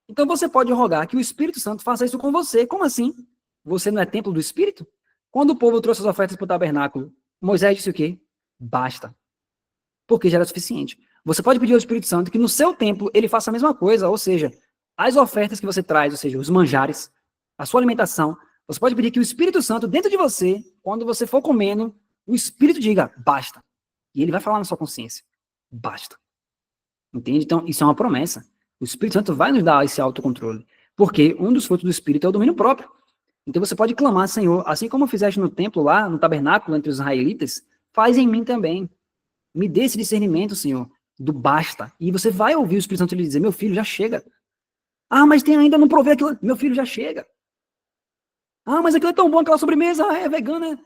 Então você pode rogar que o Espírito Santo faça isso com você. Como assim? Você não é templo do Espírito? Quando o povo trouxe as ofertas para o tabernáculo, Moisés disse o quê? Basta. Porque já era suficiente. Você pode pedir ao Espírito Santo que no seu templo ele faça a mesma coisa, ou seja, as ofertas que você traz, ou seja, os manjares, a sua alimentação, você pode pedir que o Espírito Santo, dentro de você, quando você for comendo, o Espírito diga, basta. E ele vai falar na sua consciência, basta. Entende? Então, isso é uma promessa. O Espírito Santo vai nos dar esse autocontrole. Porque um dos frutos do Espírito é o domínio próprio. Então você pode clamar, Senhor, assim como fizeste no templo lá, no tabernáculo entre os israelitas, faz em mim também. Me dê esse discernimento, Senhor, do basta. E você vai ouvir o Espírito Santo lhe dizer, meu filho, já chega. Ah, mas tem ainda não provei aquilo. Meu filho, já chega. Ah, mas aquilo é tão bom, aquela sobremesa, é vegana.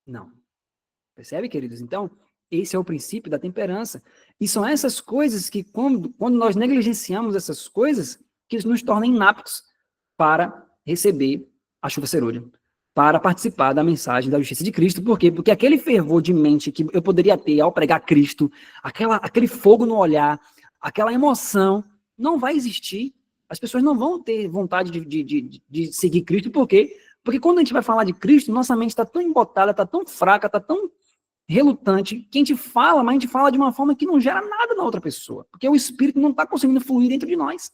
Não. Percebe, queridos? Então, esse é o princípio da temperança. E são essas coisas que, quando nós negligenciamos essas coisas, que nos tornam inaptos para receber a chuva cerúlea, para participar da mensagem da justiça de Cristo. Por quê? Porque aquele fervor de mente que eu poderia ter ao pregar Cristo, aquele fogo no olhar, aquela emoção, não vai existir. As pessoas não vão ter vontade de seguir Cristo. Por quê? Porque quando a gente vai falar de Cristo, nossa mente está tão embotada, está tão fraca, está tão relutante, que a gente fala, mas a gente fala de uma forma que não gera nada na outra pessoa, porque o Espírito não está conseguindo fluir dentro de nós.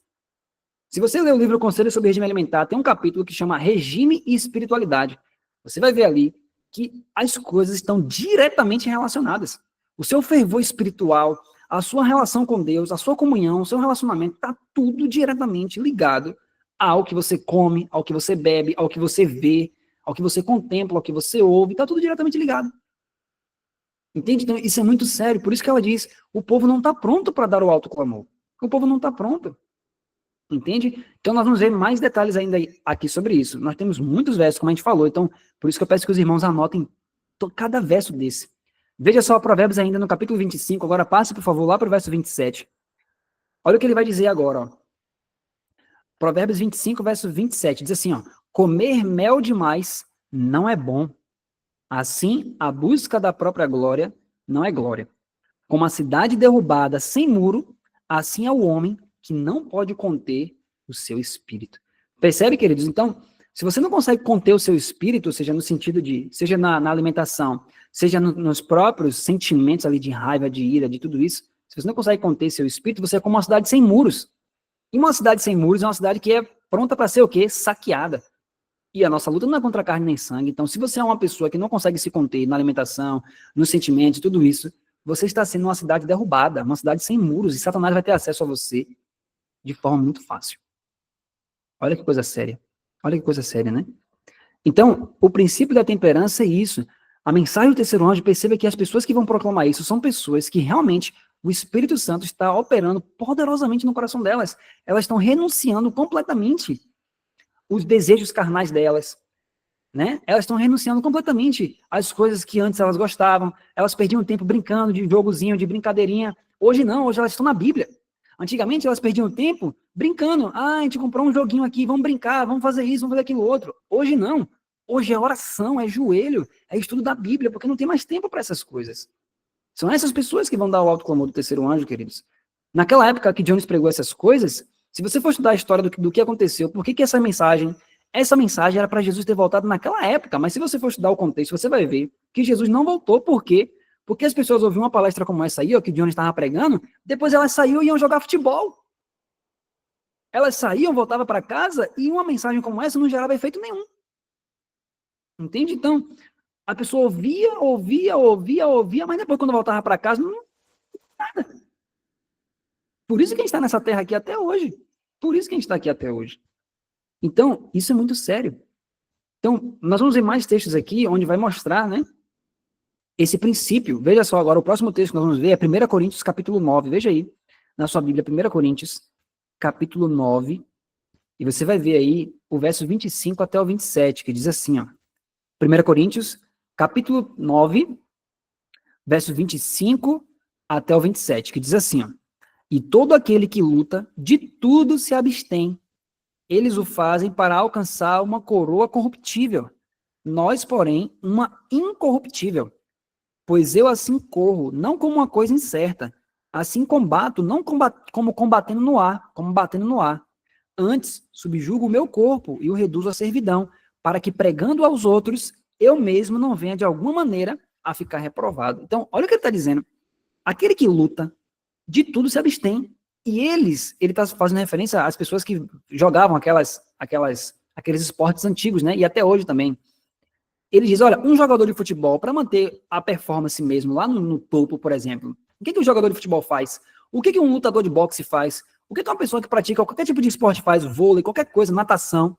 Se você ler o livro Conselho sobre Regime Alimentar, tem um capítulo que chama Regime e Espiritualidade. Você vai ver ali que as coisas estão diretamente relacionadas. O seu fervor espiritual, a sua relação com Deus, a sua comunhão, o seu relacionamento, está tudo diretamente ligado ao que você come, ao que você bebe, ao que você vê, ao que você contempla, ao que você ouve, está tudo diretamente ligado. Entende? Então, isso é muito sério. Por isso que ela diz, o povo não está pronto para dar o alto clamor. O povo não está pronto. Entende? Então, nós vamos ver mais detalhes ainda aqui sobre isso. Nós temos muitos versos, como a gente falou. Então, por isso que eu peço que os irmãos anotem cada verso desse. Veja só Provérbios ainda no capítulo 25. Agora passe, por favor, lá para o verso 27. Olha o que ele vai dizer agora. Ó. Provérbios 25, verso 27. Diz assim, ó, comer mel demais não é bom. Assim, a busca da própria glória não é glória. Como a cidade derrubada sem muro, assim é o homem que não pode conter o seu espírito. Percebe, queridos? Então, se você não consegue conter o seu espírito, seja no sentido de, seja na alimentação, seja nos próprios sentimentos ali de raiva, de ira, de tudo isso, se você não consegue conter seu espírito, você é como uma cidade sem muros. E uma cidade sem muros é uma cidade que é pronta para ser o quê? Saqueada. E a nossa luta não é contra carne nem sangue. Então, se você é uma pessoa que não consegue se conter na alimentação, nos sentimentos, tudo isso, você está sendo uma cidade derrubada, uma cidade sem muros, e Satanás vai ter acesso a você de forma muito fácil. Olha que coisa séria. Olha que coisa séria, né? Então, o princípio da temperança é isso. A mensagem do terceiro anjo, perceba que as pessoas que vão proclamar isso são pessoas que realmente o Espírito Santo está operando poderosamente no coração delas. Elas estão renunciando completamente os desejos carnais delas, né? Elas estão renunciando completamente às coisas que antes elas gostavam, elas perdiam tempo brincando de jogozinho, de brincadeirinha. Hoje não, hoje elas estão na Bíblia. Antigamente elas perdiam tempo brincando. Ah, a gente comprou um joguinho aqui, vamos brincar, vamos fazer isso, vamos fazer aquilo outro. Hoje não. Hoje é oração, é joelho, é estudo da Bíblia, porque não tem mais tempo para essas coisas. São essas pessoas que vão dar o alto clamor do terceiro anjo, queridos. Naquela época que Jones pregou essas coisas, se você for estudar a história do que aconteceu, por que essa mensagem era para Jesus ter voltado naquela época, mas se você for estudar o contexto, você vai ver que Jesus não voltou, por quê? Porque as pessoas ouviam uma palestra como essa aí, ó, que Jones estava pregando, depois elas saíam e iam jogar futebol. Elas saíam, voltavam para casa, e uma mensagem como essa não gerava efeito nenhum. Entende? Então, a pessoa ouvia, mas depois quando voltava para casa, não nada. Por isso que a gente está nessa terra aqui até hoje. Por isso que a gente está aqui até hoje. Então, isso é muito sério. Então, nós vamos ver mais textos aqui, onde vai mostrar, né, esse princípio. Veja só, agora o próximo texto que nós vamos ver é 1 Coríntios, capítulo 9. Veja aí, na sua Bíblia, 1 Coríntios, capítulo 9, e você vai ver aí o verso 25 até o 27, que diz assim, ó. 1 Coríntios, capítulo 9, verso 25 até o 27, que diz assim, ó. E todo aquele que luta, de tudo se abstém. Eles o fazem para alcançar uma coroa corruptível. Nós, porém, uma incorruptível. Pois eu assim corro, não como uma coisa incerta. Assim combato, não como combatendo no ar, como batendo no ar. Antes, subjugo o meu corpo e o reduzo à servidão, para que, pregando aos outros, eu mesmo não venha de alguma maneira a ficar reprovado. Então, olha o que ele está dizendo. Aquele que luta, de tudo se abstém. E ele está fazendo referência às pessoas que jogavam aqueles esportes antigos, né? E até hoje também. Ele diz, olha, um jogador de futebol, para manter a performance mesmo lá no topo, por exemplo, o que o jogador de futebol faz? O que um lutador de boxe faz? O que uma pessoa que pratica qualquer tipo de esporte faz? Vôlei, qualquer coisa, natação.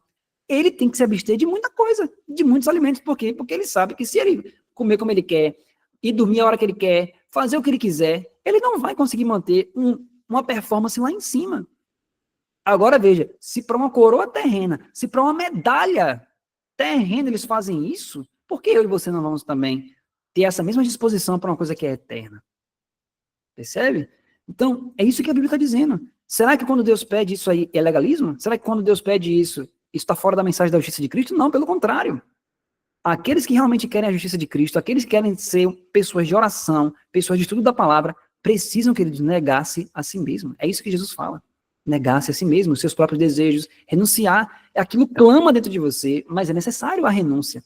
Ele tem que se abster de muita coisa, de muitos alimentos. Por quê? Porque ele sabe que se ele comer como ele quer, e dormir a hora que ele quer, fazer o que ele quiser, ele não vai conseguir manter uma performance lá em cima. Agora veja, se para uma coroa terrena, se para uma medalha terrena eles fazem isso, por que eu e você não vamos também ter essa mesma disposição para uma coisa que é eterna? Percebe? Então, é isso que a Bíblia está dizendo. Será que quando Deus pede isso aí é legalismo? Será que quando Deus pede isso está fora da mensagem da justiça de Cristo? Não, pelo contrário. Aqueles que realmente querem a justiça de Cristo, aqueles que querem ser pessoas de oração, pessoas de estudo da palavra, precisam, queridos, negar-se a si mesmo. É isso que Jesus fala. Negar-se a si mesmo, os seus próprios desejos, renunciar. Aquilo clama dentro de você, mas é necessário a renúncia.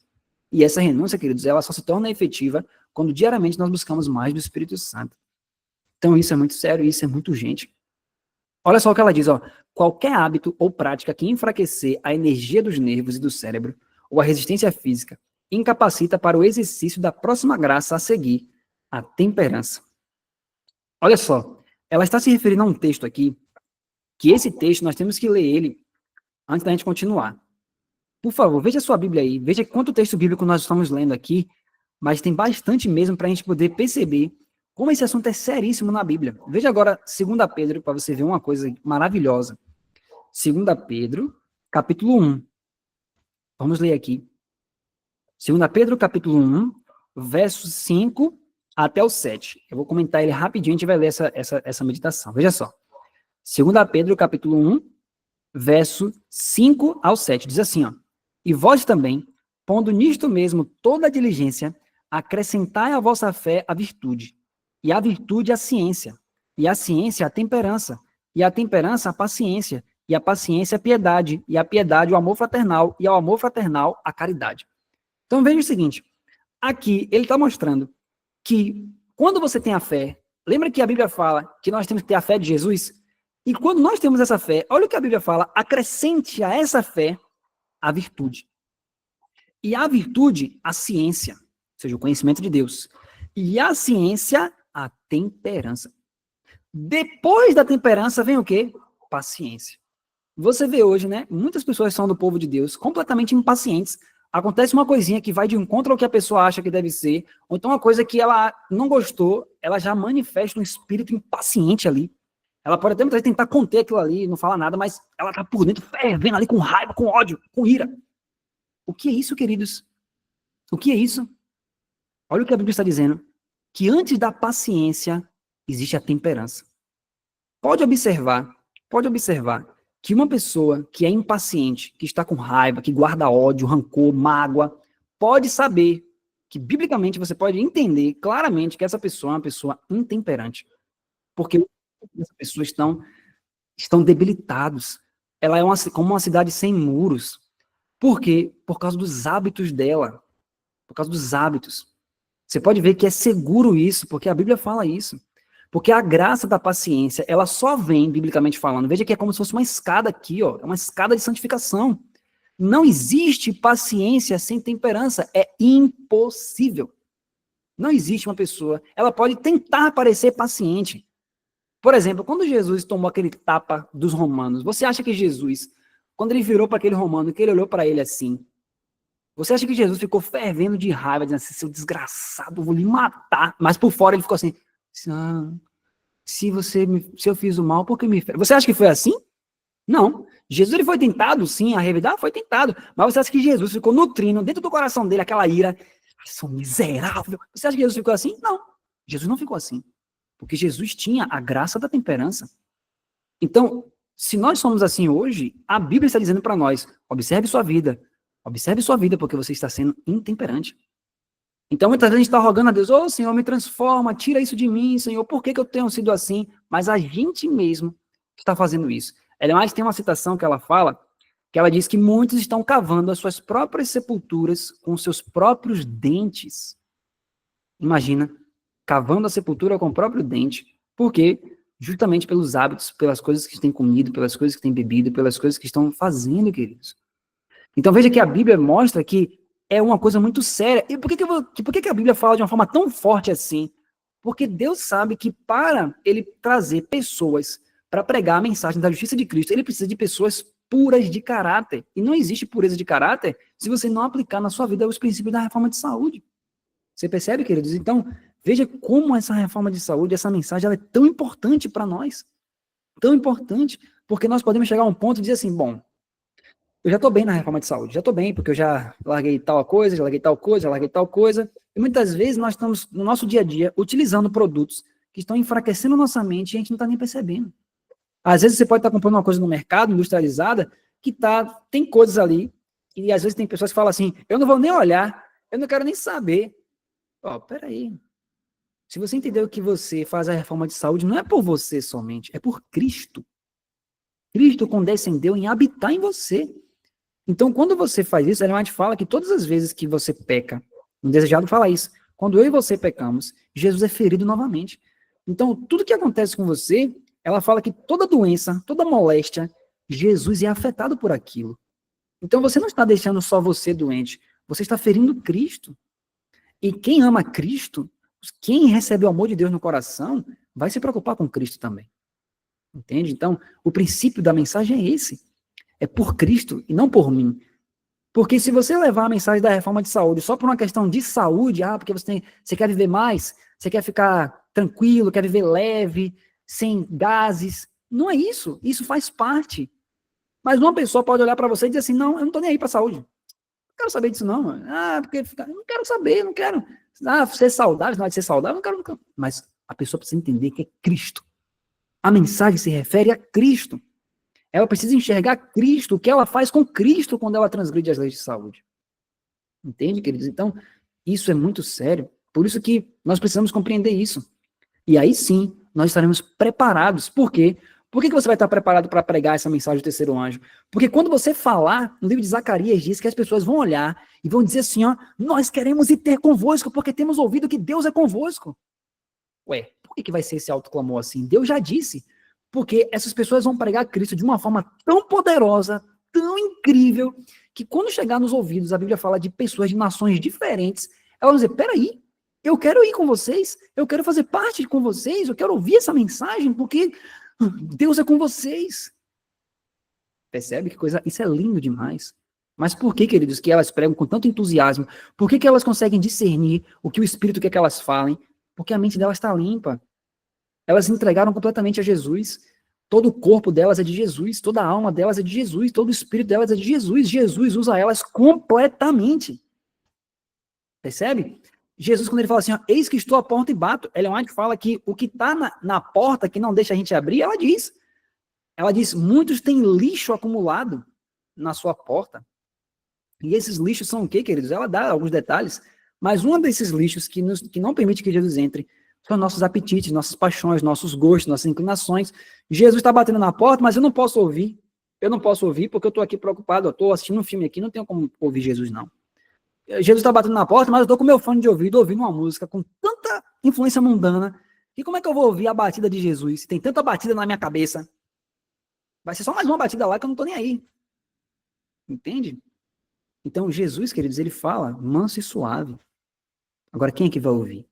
E essa renúncia, queridos, ela só se torna efetiva quando diariamente nós buscamos mais do Espírito Santo. Então isso é muito sério, isso é muito urgente. Olha só o que ela diz, ó. Qualquer hábito ou prática que enfraquecer a energia dos nervos e do cérebro, ou a resistência física, incapacita para o exercício da próxima graça a seguir, a temperança. Olha só, ela está se referindo a um texto aqui, que esse texto nós temos que ler ele antes da gente continuar. Por favor, veja a sua Bíblia aí, veja quanto texto bíblico nós estamos lendo aqui, mas tem bastante mesmo para a gente poder perceber como esse assunto é seríssimo na Bíblia. Veja agora 2 Pedro, para você ver uma coisa maravilhosa. 2 Pedro, capítulo 1. Vamos ler aqui. 2 Pedro, capítulo 1, versos 5 até o 7. Eu vou comentar ele rapidinho, a gente vai ler essa meditação. Veja só. 2 Pedro, capítulo 1, verso 5 ao 7. Diz assim, ó. E vós também, pondo nisto mesmo toda a diligência, acrescentai à vossa fé a virtude, e a virtude a ciência, e a ciência a temperança, e a temperança a paciência, e a paciência a piedade, e a piedade o amor fraternal, e ao amor fraternal a caridade. Então veja o seguinte, aqui ele está mostrando que quando você tem a fé, lembra que a Bíblia fala que nós temos que ter a fé de Jesus? E quando nós temos essa fé, olha o que a Bíblia fala, acrescente a essa fé a virtude. E a virtude, a ciência, ou seja, o conhecimento de Deus. E a ciência, a temperança. Depois da temperança vem o quê? Paciência. Você vê hoje, né? Muitas pessoas são do povo de Deus completamente impacientes. Acontece uma coisinha que vai de encontro ao que a pessoa acha que deve ser, ou então uma coisa que ela não gostou, ela já manifesta um espírito impaciente ali. Ela pode até muitas vezes tentar conter aquilo ali, não fala nada, mas ela tá por dentro fervendo ali com raiva, com ódio, com ira. O que é isso, queridos? O que é isso? Olha o que a Bíblia está dizendo. Que antes da paciência existe a temperança. pode observar que uma pessoa que é impaciente, que está com raiva, que guarda ódio, rancor, mágoa, pode saber que, biblicamente, você pode entender claramente que essa pessoa é uma pessoa intemperante. Porque essas pessoas estão debilitados. Ela é como uma cidade sem muros. Por quê? Por causa dos hábitos dela. Por causa dos hábitos. Você pode ver que é seguro isso, porque a Bíblia fala isso. Porque a graça da paciência, ela só vem, biblicamente falando, veja que é como se fosse uma escada aqui, ó, é uma escada de santificação. Não existe paciência sem temperança, é impossível. Não existe uma pessoa, ela pode tentar parecer paciente. Por exemplo, quando Jesus tomou aquele tapa dos romanos, você acha que Jesus, quando ele virou para aquele romano, que ele olhou para ele assim, você acha que Jesus ficou fervendo de raiva, dizendo assim, seu desgraçado, vou lhe matar, mas por fora ele ficou assim, se eu fiz o mal, por que me fere? Você acha que foi assim? Não. Jesus ele foi tentado, sim, a revidar, foi tentado. Mas você acha que Jesus ficou nutrindo dentro do coração dele aquela ira? Sou miserável. Você acha que Jesus ficou assim? Não. Jesus não ficou assim. Porque Jesus tinha a graça da temperança. Então, se nós somos assim hoje, a Bíblia está dizendo para nós, observe sua vida, porque você está sendo intemperante. Então, muitas vezes a gente está rogando a Deus, ô Senhor, me transforma, tira isso de mim, Senhor, por que eu tenho sido assim? Mas a gente mesmo está fazendo isso. Ela mais tem uma citação que ela fala, que ela diz que muitos estão cavando as suas próprias sepulturas com seus próprios dentes. Imagina, cavando a sepultura com o próprio dente. Por quê? Justamente pelos hábitos, pelas coisas que têm comido, pelas coisas que têm bebido, pelas coisas que estão fazendo, queridos. Então veja que a Bíblia mostra que é uma coisa muito séria. E por que a Bíblia fala de uma forma tão forte assim? Porque Deus sabe que para ele trazer pessoas para pregar a mensagem da justiça de Cristo, ele precisa de pessoas puras de caráter. E não existe pureza de caráter se você não aplicar na sua vida os princípios da reforma de saúde. Você percebe, queridos? Então, veja como essa reforma de saúde, essa mensagem, ela é tão importante para nós. Tão importante, porque nós podemos chegar a um ponto e dizer assim, bom, eu já estou bem na reforma de saúde, já estou bem, porque eu já larguei tal coisa, já larguei tal coisa, já larguei tal coisa. E muitas vezes nós estamos, no nosso dia a dia, utilizando produtos que estão enfraquecendo nossa mente e a gente não está nem percebendo. Às vezes você pode estar comprando uma coisa no mercado, industrializada, que tem coisas ali, e às vezes tem pessoas que falam assim, eu não vou nem olhar, eu não quero nem saber. Peraí. Se você entendeu que você faz a reforma de saúde, não é por você somente, é por Cristo. Cristo condescendeu em habitar em você. Então, quando você faz isso, Ellen White fala que todas as vezes que você peca, o desejado fala isso, quando eu e você pecamos, Jesus é ferido novamente. Então, tudo que acontece com você, ela fala que toda doença, toda moléstia, Jesus é afetado por aquilo. Então, você não está deixando só você doente, você está ferindo Cristo. E quem ama Cristo, quem recebe o amor de Deus no coração, vai se preocupar com Cristo também. Entende? Então, o princípio da mensagem é esse. É por Cristo e não por mim. Porque se você levar a mensagem da reforma de saúde só por uma questão de saúde, porque você quer viver mais, você quer ficar tranquilo, quer viver leve, sem gases, não é isso. Isso faz parte. Mas uma pessoa pode olhar para você e dizer assim, não, eu não estou nem aí para a saúde. Não quero saber disso não. Porque não quero saber, não quero. Ser saudável, não é de ser saudável, não quero. Mas a pessoa precisa entender que é Cristo. A mensagem se refere a Cristo. Ela precisa enxergar Cristo, o que ela faz com Cristo quando ela transgride as leis de saúde. Entende, queridos? Então, isso é muito sério. Por isso que nós precisamos compreender isso. E aí sim, nós estaremos preparados. Por quê? Por que você vai estar preparado para pregar essa mensagem do terceiro anjo? Porque quando você falar, no livro de Zacarias diz que as pessoas vão olhar e vão dizer assim, nós queremos ir ter convosco, porque temos ouvido que Deus é convosco. Ué, por que vai ser esse autoclamor assim? Deus já disse. Porque essas pessoas vão pregar Cristo de uma forma tão poderosa, tão incrível, que quando chegar nos ouvidos, a Bíblia fala de pessoas de nações diferentes, elas vão dizer, peraí, eu quero ir com vocês, eu quero fazer parte com vocês, eu quero ouvir essa mensagem, porque Deus é com vocês. Percebe que coisa? Isso é lindo demais. Mas por que, queridos, que elas pregam com tanto entusiasmo? Por que elas conseguem discernir o que o Espírito quer que elas falem? Porque a mente delas está limpa. Elas entregaram completamente a Jesus. Todo o corpo delas é de Jesus, toda a alma delas é de Jesus, todo o espírito delas é de Jesus. Jesus usa elas completamente. Percebe? Jesus, quando ele fala assim, ó, eis que estou à porta e bato, Ellen White fala que o que está na porta, que não deixa a gente abrir, ela diz, muitos têm lixo acumulado na sua porta. E esses lixos são o quê, queridos? Ela dá alguns detalhes, mas um desses lixos que não permite que Jesus entre são nossos apetites, nossas paixões, nossos gostos, nossas inclinações. Jesus está batendo na porta, mas eu não posso ouvir. Eu não posso ouvir porque eu estou aqui preocupado, eu estou assistindo um filme aqui, não tenho como ouvir Jesus, não. Jesus está batendo na porta, mas eu estou com meu fone de ouvido, ouvindo uma música com tanta influência mundana, e como é que eu vou ouvir a batida de Jesus? Se tem tanta batida na minha cabeça, vai ser só mais uma batida lá que eu não estou nem aí. Entende? Então, Jesus, queridos, ele fala manso e suave. Agora, quem é que vai ouvir?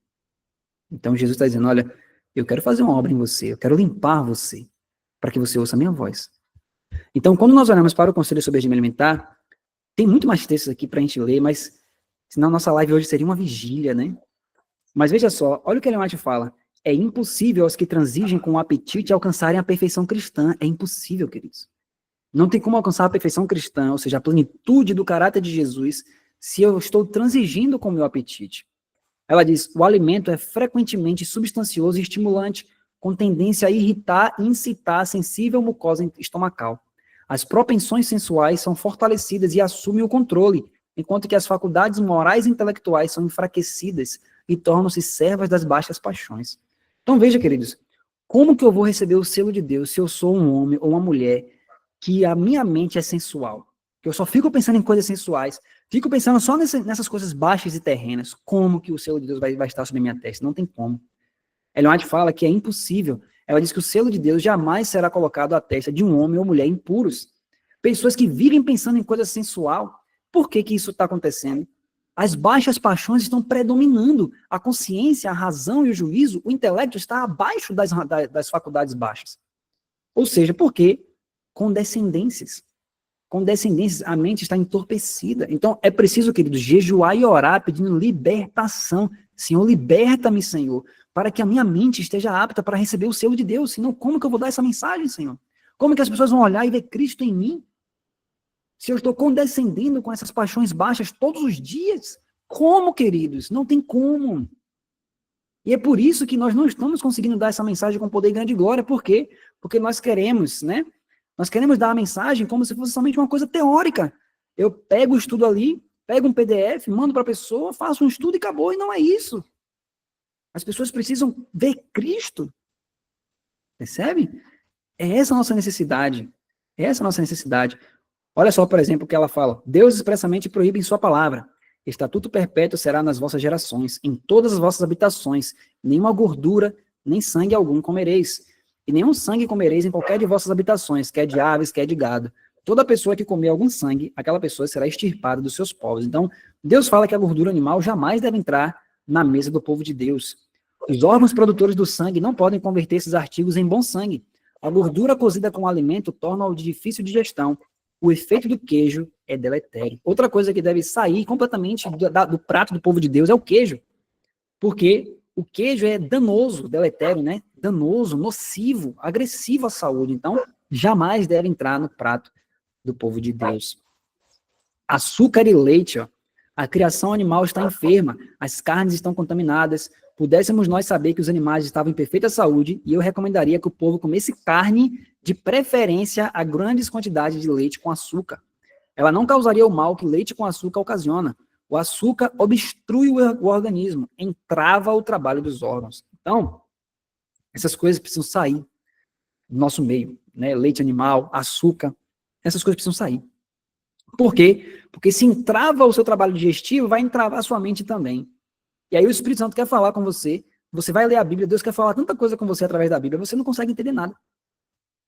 Então, Jesus está dizendo, olha, eu quero fazer uma obra em você, eu quero limpar você, para que você ouça a minha voz. Então, quando nós olhamos para o Conselho sobre Regime Alimentar, tem muito mais textos aqui para a gente ler, mas senão a nossa live hoje seria uma vigília, né? Mas veja só, olha o que Ellen White fala. É impossível aos que transigem com o apetite alcançarem a perfeição cristã. É impossível, queridos. Não tem como alcançar a perfeição cristã, ou seja, a plenitude do caráter de Jesus, se eu estou transigindo com o meu apetite. Ela diz, o alimento é frequentemente substancioso e estimulante, com tendência a irritar e incitar a sensível mucosa estomacal. As propensões sensuais são fortalecidas e assumem o controle, enquanto que as faculdades morais e intelectuais são enfraquecidas e tornam-se servas das baixas paixões. Então veja, queridos, como que eu vou receber o selo de Deus se eu sou um homem ou uma mulher que a minha mente é sensual? Que eu só fico pensando em coisas sensuais, fico pensando só nessas coisas baixas e terrenas. Como que o selo de Deus vai estar sobre a minha testa? Não tem como. Ellen White fala que é impossível. Ela diz que o selo de Deus jamais será colocado à testa de um homem ou mulher impuros. Pessoas que vivem pensando em coisa sensual. Por que que isso está acontecendo? As baixas paixões estão predominando. A consciência, a razão e o juízo, o intelecto está abaixo das faculdades baixas. Ou seja, por quê? Condescendências. Condescendências, a mente está entorpecida. Então, é preciso, queridos, jejuar e orar pedindo libertação. Senhor, liberta-me, Senhor, para que a minha mente esteja apta para receber o selo de Deus. Senão, como que eu vou dar essa mensagem, Senhor? Como que as pessoas vão olhar e ver Cristo em mim? Se eu estou condescendendo com essas paixões baixas todos os dias, como, queridos? Não tem como. E é por isso que nós não estamos conseguindo dar essa mensagem com poder e grande glória. Por quê? Porque nós queremos, né? Nós queremos dar a mensagem como se fosse somente uma coisa teórica. Eu pego o estudo ali, pego um PDF, mando para a pessoa, faço um estudo e acabou. E não é isso. As pessoas precisam ver Cristo. Percebe? É essa a nossa necessidade. É essa a nossa necessidade. Olha só, por exemplo, o que ela fala. Deus expressamente proíbe em sua palavra. Estatuto perpétuo será nas vossas gerações, em todas as vossas habitações. Nenhuma gordura, nem sangue algum comereis. E nenhum sangue comereis em qualquer de vossas habitações, quer de aves, quer de gado. Toda pessoa que comer algum sangue, aquela pessoa será extirpada dos seus povos. Então, Deus fala que a gordura animal jamais deve entrar na mesa do povo de Deus. Os órgãos produtores do sangue não podem converter esses artigos em bom sangue. A gordura cozida com o alimento torna-o de difícil digestão. O efeito do queijo é deletério. Outra coisa que deve sair completamente do prato do povo de Deus é o queijo. Porque o queijo é danoso, deletério, né? Danoso, nocivo, agressivo à saúde. Então, jamais deve entrar no prato do povo de Deus. Açúcar e leite, ó. A criação animal está enferma, as carnes estão contaminadas. Pudéssemos nós saber que os animais estavam em perfeita saúde, e eu recomendaria que o povo comesse carne, de preferência a grandes quantidades de leite com açúcar. Ela não causaria o mal que leite com açúcar ocasiona. O açúcar obstrui o organismo, entrava o trabalho dos órgãos. Então, essas coisas precisam sair do nosso meio, né? Leite animal, açúcar, essas coisas precisam sair. Por quê? Porque se entrava o seu trabalho digestivo, vai entravar a sua mente também. E aí o Espírito Santo quer falar com você, você vai ler a Bíblia, Deus quer falar tanta coisa com você através da Bíblia, você não consegue entender nada.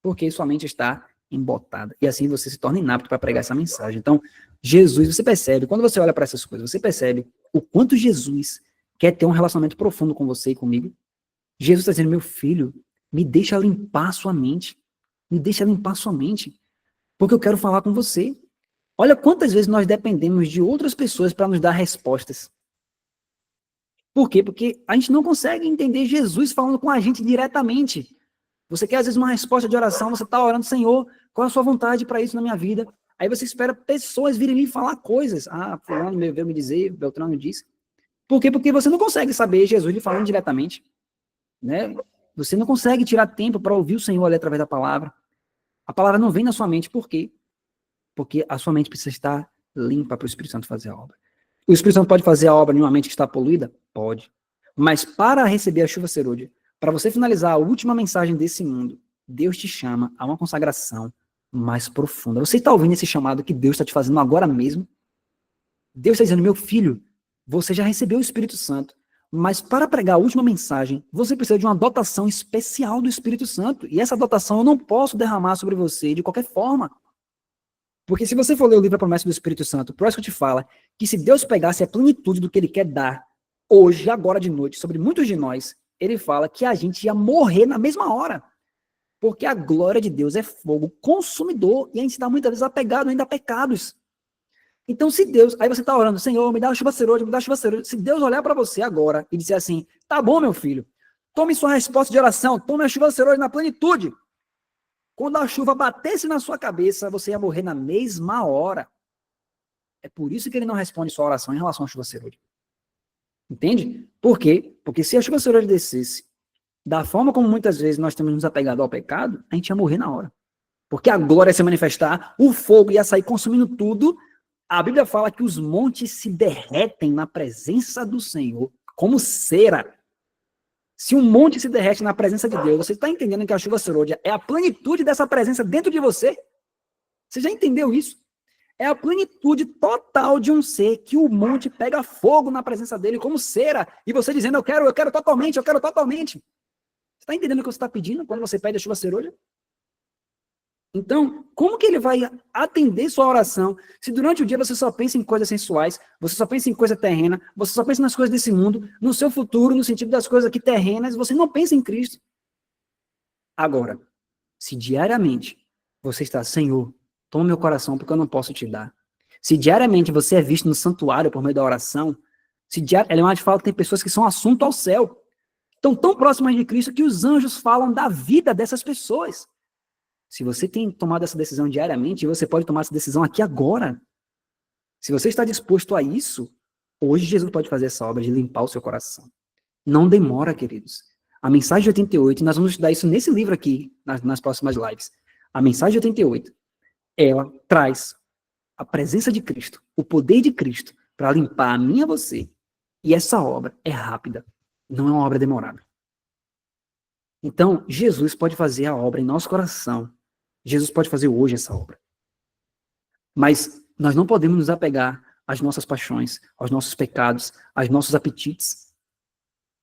Porque sua mente está embotada. E assim você se torna inapto para pregar essa mensagem. Então, Jesus, você percebe, quando você olha para essas coisas, você percebe o quanto Jesus quer ter um relacionamento profundo com você e comigo. Jesus está dizendo, meu filho, me deixa limpar a sua mente. Me deixa limpar a sua mente. Porque eu quero falar com você. Olha quantas vezes nós dependemos de outras pessoas para nos dar respostas. Por quê? Porque a gente não consegue entender Jesus falando com a gente diretamente. Você quer, às vezes, uma resposta de oração, você está orando, Senhor, qual é a sua vontade para isso na minha vida? Aí você espera pessoas virem lhe falar coisas. Ah, fulano veio me dizer, Beltrano disse. Por quê? Porque você não consegue saber Jesus lhe falando diretamente, né? Você não consegue tirar tempo para ouvir o Senhor ali através da palavra. A palavra não vem na sua mente, por quê? Porque a sua mente precisa estar limpa para o Espírito Santo fazer a obra. O Espírito Santo pode fazer a obra em uma mente que está poluída? Pode. Mas para receber a chuva serôdia, para você finalizar a última mensagem desse mundo, Deus te chama a uma consagração mais profunda. Você está ouvindo esse chamado que Deus está te fazendo agora mesmo? Deus está dizendo, meu filho, você já recebeu o Espírito Santo, mas para pregar a última mensagem, você precisa de uma dotação especial do Espírito Santo. E essa dotação eu não posso derramar sobre você de qualquer forma. Porque se você for ler o livro A Promessa do Espírito Santo, Prescott fala que se Deus pegasse a plenitude do que ele quer dar, hoje, agora de noite, sobre muitos de nós, ele fala que a gente ia morrer na mesma hora. Porque a glória de Deus é fogo consumidor e a gente está muitas vezes apegado ainda a pecados. Então, se Deus, aí você está orando, Senhor, me dá a chuva serôdia, me dá a chuva serôdia. Se Deus olhar para você agora e disser assim, tá bom, meu filho, tome sua resposta de oração, tome a chuva serôdia na plenitude. Quando a chuva batesse na sua cabeça, você ia morrer na mesma hora. É por isso que ele não responde sua oração em relação à chuva serôdia. Entende? Por quê? Porque se a chuva serôdia descesse, da forma como muitas vezes nós temos nos apegado ao pecado, a gente ia morrer na hora. Porque a glória ia se manifestar, o fogo ia sair consumindo tudo. A Bíblia fala que os montes se derretem na presença do Senhor, como cera. Se um monte se derrete na presença de Deus, você está entendendo que a chuva serôdia é a plenitude dessa presença dentro de você? Você já entendeu isso? É a plenitude total de um ser que o monte pega fogo na presença dele como cera. E você dizendo, eu quero totalmente, eu quero totalmente. Você está entendendo o que você está pedindo quando você pede a chuva serôdia? Então, como que ele vai atender sua oração se durante o dia você só pensa em coisas sensuais, você só pensa em coisa terrena, você só pensa nas coisas desse mundo, no seu futuro, no sentido das coisas aqui terrenas, você não pensa em Cristo? Agora, se diariamente você está, Senhor, toma meu coração porque eu não posso te dar. Se diariamente você é visto no santuário por meio da oração, se Ellen White fala que tem pessoas que são assunto ao céu, estão tão próximas de Cristo que os anjos falam da vida dessas pessoas. Se você tem tomado essa decisão diariamente, você pode tomar essa decisão aqui agora. Se você está disposto a isso, hoje Jesus pode fazer essa obra de limpar o seu coração. Não demora, queridos. A mensagem de 88, nós vamos estudar isso nesse livro aqui, nas próximas lives. A mensagem de 88, ela traz a presença de Cristo, o poder de Cristo, para limpar a mim e a você. E essa obra é rápida, não é uma obra demorada. Então, Jesus pode fazer a obra em nosso coração. Jesus pode fazer hoje essa obra. Mas nós não podemos nos apegar às nossas paixões, aos nossos pecados, aos nossos apetites.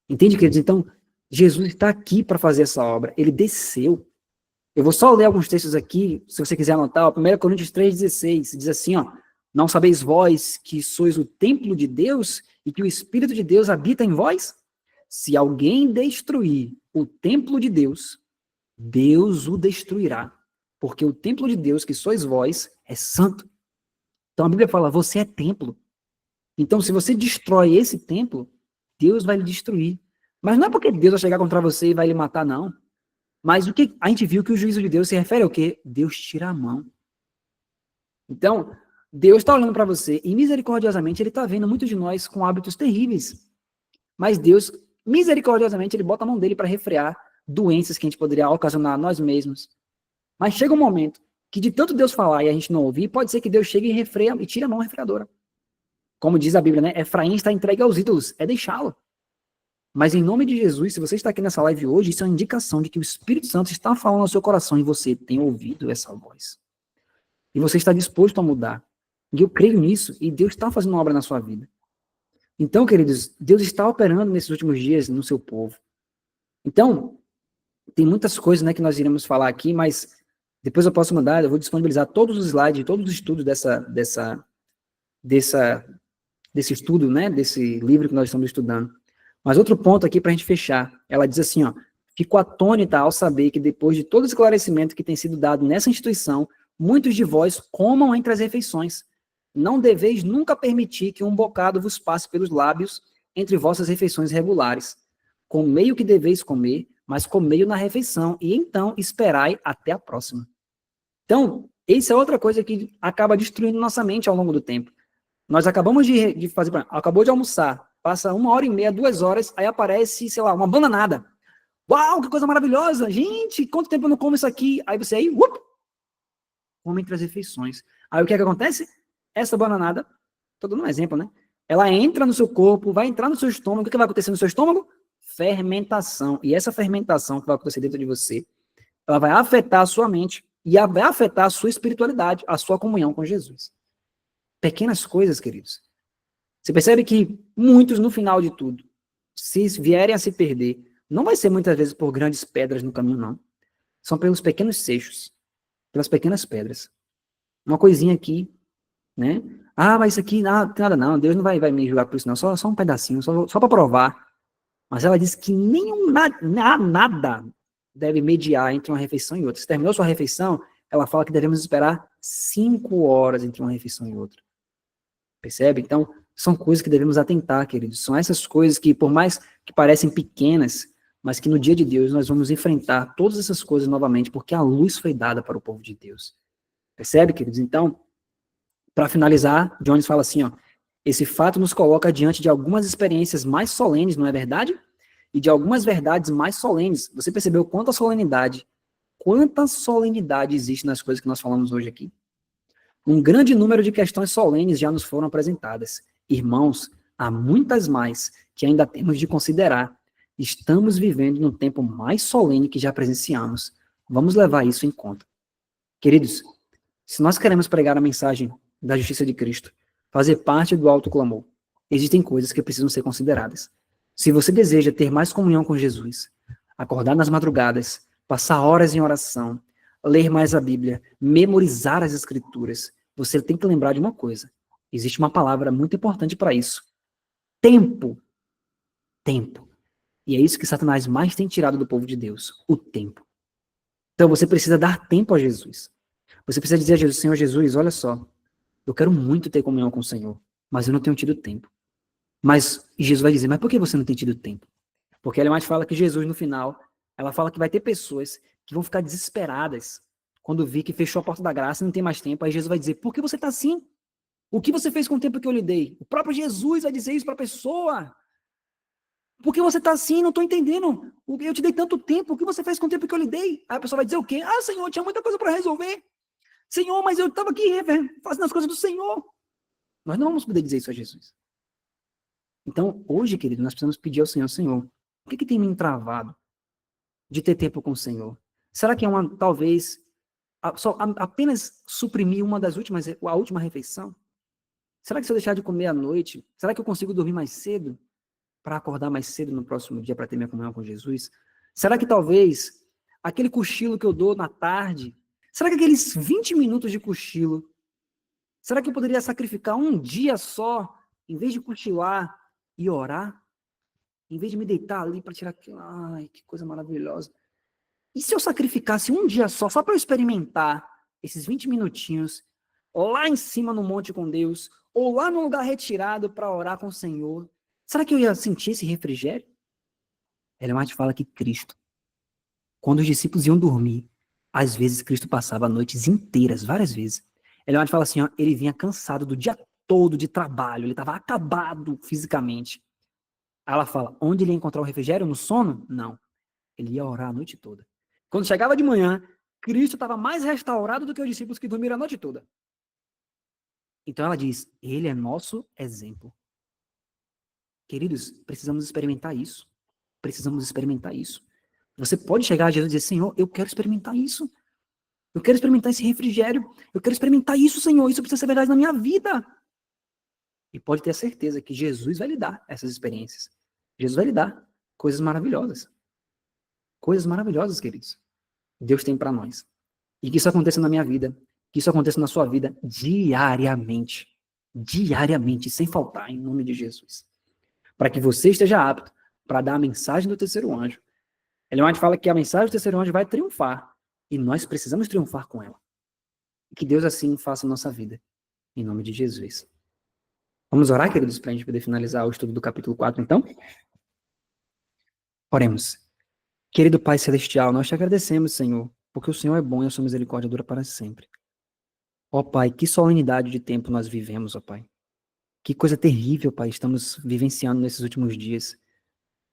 Entende, queridos? Então, Jesus está aqui para fazer essa obra. Ele desceu. Eu vou só ler alguns textos aqui, se você quiser anotar. 1 Coríntios 3,16 diz assim, ó, não sabeis vós que sois o templo de Deus e que o Espírito de Deus habita em vós? Se alguém destruir o templo de Deus, Deus o destruirá. Porque o templo de Deus, que sois vós, é santo. Então a Bíblia fala, você é templo. Então se você destrói esse templo, Deus vai lhe destruir. Mas não é porque Deus vai chegar contra você e vai lhe matar, não. Mas o que a gente viu que o juízo de Deus se refere ao quê? Deus tira a mão. Então, Deus está olhando para você e misericordiosamente ele está vendo muitos de nós com hábitos terríveis. Mas Deus, misericordiosamente, ele bota a mão dele para refrear doenças que a gente poderia ocasionar a nós mesmos. Mas chega um momento que de tanto Deus falar e a gente não ouvir, pode ser que Deus chegue e refreia e tire a mão refreadora. Como diz a Bíblia, né? Efraim está entregue aos ídolos, é deixá-lo. Mas em nome de Jesus, se você está aqui nessa live hoje, isso é uma indicação de que o Espírito Santo está falando ao seu coração e você tem ouvido essa voz. E você está disposto a mudar. E eu creio nisso, e Deus está fazendo uma obra na sua vida. Então, queridos, Deus está operando nesses últimos dias no seu povo. Então, tem muitas coisas, né, que nós iremos falar aqui, mas depois eu posso mandar, eu vou disponibilizar todos os slides, todos os estudos desse estudo, né, desse livro que nós estamos estudando. Mas outro ponto aqui para a gente fechar, ela diz assim, ó, fico atônita ao saber que depois de todo o esclarecimento que tem sido dado nessa instituição, muitos de vós comam entre as refeições. Não deveis nunca permitir que um bocado vos passe pelos lábios entre vossas refeições regulares. Comei o que deveis comer, mas comei-o na refeição, e então esperai até a próxima. Então, essa é outra coisa que acaba destruindo nossa mente ao longo do tempo. Nós acabamos de fazer, acabou de almoçar, passa 1h30, 2 horas, aí aparece, sei lá, uma bananada. Uau, que coisa maravilhosa! Gente, quanto tempo eu não como isso aqui? Aí você aí, come entre as refeições. Aí o que é que acontece? Essa bananada, tô dando um exemplo, né? Ela entra no seu corpo, vai entrar no seu estômago. O que vai acontecer no seu estômago? Fermentação. E essa fermentação que vai acontecer dentro de você, ela vai afetar a sua mente e vai afetar a sua espiritualidade, a sua comunhão com Jesus. Pequenas coisas, queridos. Você percebe que muitos, no final de tudo, se vierem a se perder, não vai ser muitas vezes por grandes pedras no caminho, não. São pelos pequenos seixos, pelas pequenas pedras. Uma coisinha aqui, né? Ah, mas isso aqui, tem nada não, Deus não vai me julgar por isso não, só um pedacinho, só para provar. Mas ela diz que nada deve mediar entre uma refeição e outra. Se terminou sua refeição, ela fala que devemos esperar 5 horas entre uma refeição e outra. Percebe? Então, são coisas que devemos atentar, queridos. São essas coisas que, por mais que parecem pequenas, mas que no dia de Deus nós vamos enfrentar todas essas coisas novamente, porque a luz foi dada para o povo de Deus. Percebe, queridos? Então, para finalizar, Jones fala assim, ó, esse fato nos coloca diante de algumas experiências mais solenes, não é verdade? E de algumas verdades mais solenes. Você percebeu quanta solenidade existe nas coisas que nós falamos hoje aqui? Um grande número de questões solenes já nos foram apresentadas. Irmãos, há muitas mais que ainda temos de considerar. Estamos vivendo num tempo mais solene que já presenciamos. Vamos levar isso em conta. Queridos, se nós queremos pregar a mensagem da justiça de Cristo, fazer parte do alto clamor, existem coisas que precisam ser consideradas. Se você deseja ter mais comunhão com Jesus, acordar nas madrugadas, passar horas em oração, ler mais a Bíblia, memorizar as Escrituras, você tem que lembrar de uma coisa. Existe uma palavra muito importante para isso. Tempo. Tempo. E é isso que Satanás mais tem tirado do povo de Deus. O tempo. Então você precisa dar tempo a Jesus. Você precisa dizer a Jesus, Senhor Jesus, olha só, eu quero muito ter comunhão com o Senhor, mas eu não tenho tido tempo. Mas Jesus vai dizer, mas por que você não tem tido tempo? Porque ela mais fala que Jesus, no final, ela fala que vai ter pessoas que vão ficar desesperadas quando vir que fechou a porta da graça e não tem mais tempo. Aí Jesus vai dizer, por que você está assim? O que você fez com o tempo que eu lhe dei? O próprio Jesus vai dizer isso para a pessoa. Por que você está assim? Não estou entendendo. Eu te dei tanto tempo, o que você fez com o tempo que eu lhe dei? Aí a pessoa vai dizer o quê? Ah, Senhor, tinha muita coisa para resolver. Senhor, mas eu estava aqui fazendo as coisas do Senhor. Nós não vamos poder dizer isso a Jesus. Então, hoje, querido, nós precisamos pedir ao Senhor, Senhor, o que tem me travado de ter tempo com o Senhor? Será que é talvez, apenas suprimir a última refeição? Será que se eu deixar de comer à noite, será que eu consigo dormir mais cedo para acordar mais cedo no próximo dia para ter minha comunhão com Jesus? Será que talvez aquele cochilo que eu dou na tarde, será que aqueles 20 minutos de cochilo, será que eu poderia sacrificar um dia só, em vez de cochilar e orar? Em vez de me deitar ali para tirar aquilo, ai, que coisa maravilhosa. E se eu sacrificasse um dia só para eu experimentar esses 20 minutinhos lá em cima no monte com Deus, ou lá no lugar retirado para orar com o Senhor, será que eu ia sentir esse refrigério? Ellen White fala que Cristo, quando os discípulos iam dormir, às vezes Cristo passava noites inteiras, várias vezes. Ellen White fala assim, ó, ele vinha cansado do dia todo de trabalho, ele estava acabado fisicamente. Aí ela fala, onde ele ia encontrar o refrigério? No sono? Não. Ele ia orar a noite toda. Quando chegava de manhã, Cristo estava mais restaurado do que os discípulos que dormiram a noite toda. Então ela diz, ele é nosso exemplo. Queridos, precisamos experimentar isso. Precisamos experimentar isso. Você pode chegar a Jesus e dizer, Senhor, eu quero experimentar isso. Eu quero experimentar esse refrigério. Eu quero experimentar isso, Senhor. Isso precisa ser verdade na minha vida. E pode ter a certeza que Jesus vai lhe dar essas experiências. Jesus vai lhe dar coisas maravilhosas. Coisas maravilhosas, queridos. Deus tem para nós. E que isso aconteça na minha vida. Que isso aconteça na sua vida diariamente. Diariamente, sem faltar, em nome de Jesus. Para que você esteja apto para dar a mensagem do terceiro anjo. Ellen White fala que a mensagem do terceiro anjo vai triunfar. E nós precisamos triunfar com ela. E que Deus assim faça a nossa vida. Em nome de Jesus. Vamos orar, queridos, para a gente poder finalizar o estudo do capítulo 4, então? Oremos. Querido Pai Celestial, nós te agradecemos, Senhor, porque o Senhor é bom e a sua misericórdia dura para sempre. Ó Pai, que solenidade de tempo nós vivemos, ó Pai. Que coisa terrível, Pai, estamos vivenciando nesses últimos dias.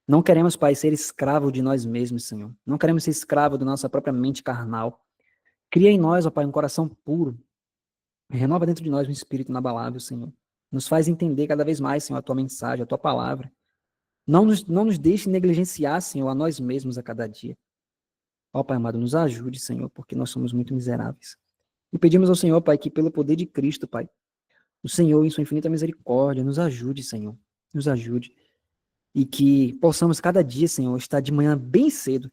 Não queremos, Pai, ser escravo de nós mesmos, Senhor. Não queremos ser escravo da nossa própria mente carnal. Cria em nós, ó Pai, um coração puro. Renova dentro de nós um espírito inabalável, Senhor. Nos faz entender cada vez mais, Senhor, a tua mensagem, a tua palavra. Não nos deixe negligenciar, Senhor, a nós mesmos a cada dia. Ó Pai amado, nos ajude, Senhor, porque nós somos muito miseráveis. E pedimos ao Senhor, Pai, que pelo poder de Cristo, Pai, o Senhor, em sua infinita misericórdia, nos ajude, Senhor. Nos ajude. E que possamos cada dia, Senhor, estar de manhã bem cedo.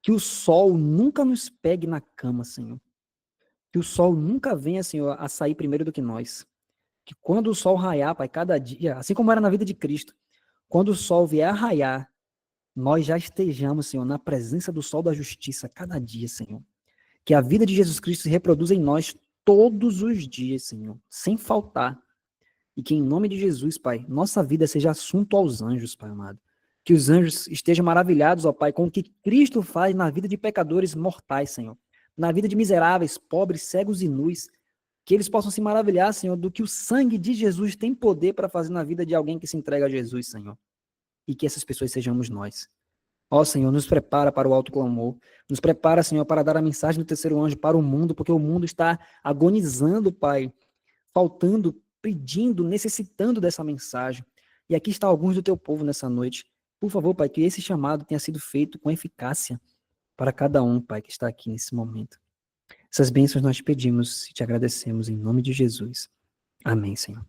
Que o sol nunca nos pegue na cama, Senhor. Que o sol nunca venha, Senhor, a sair primeiro do que nós. Que quando o sol raiar, Pai, cada dia, assim como era na vida de Cristo, quando o sol vier a raiar, nós já estejamos, Senhor, na presença do sol da justiça cada dia, Senhor. Que a vida de Jesus Cristo se reproduza em nós todos os dias, Senhor, sem faltar. E que em nome de Jesus, Pai, nossa vida seja assunto aos anjos, Pai amado. Que os anjos estejam maravilhados, ó Pai, com o que Cristo faz na vida de pecadores mortais, Senhor. Na vida de miseráveis, pobres, cegos e nus. Que eles possam se maravilhar, Senhor, do que o sangue de Jesus tem poder para fazer na vida de alguém que se entrega a Jesus, Senhor. E que essas pessoas sejamos nós. Ó Senhor, nos prepara para o alto clamor. Nos prepara, Senhor, para dar a mensagem do terceiro anjo para o mundo, porque o mundo está agonizando, Pai, faltando, pedindo, necessitando dessa mensagem. E aqui está alguns do teu povo nessa noite. Por favor, Pai, que esse chamado tenha sido feito com eficácia para cada um, Pai, que está aqui nesse momento. Essas bênçãos nós te pedimos e te agradecemos em nome de Jesus. Amém, Senhor.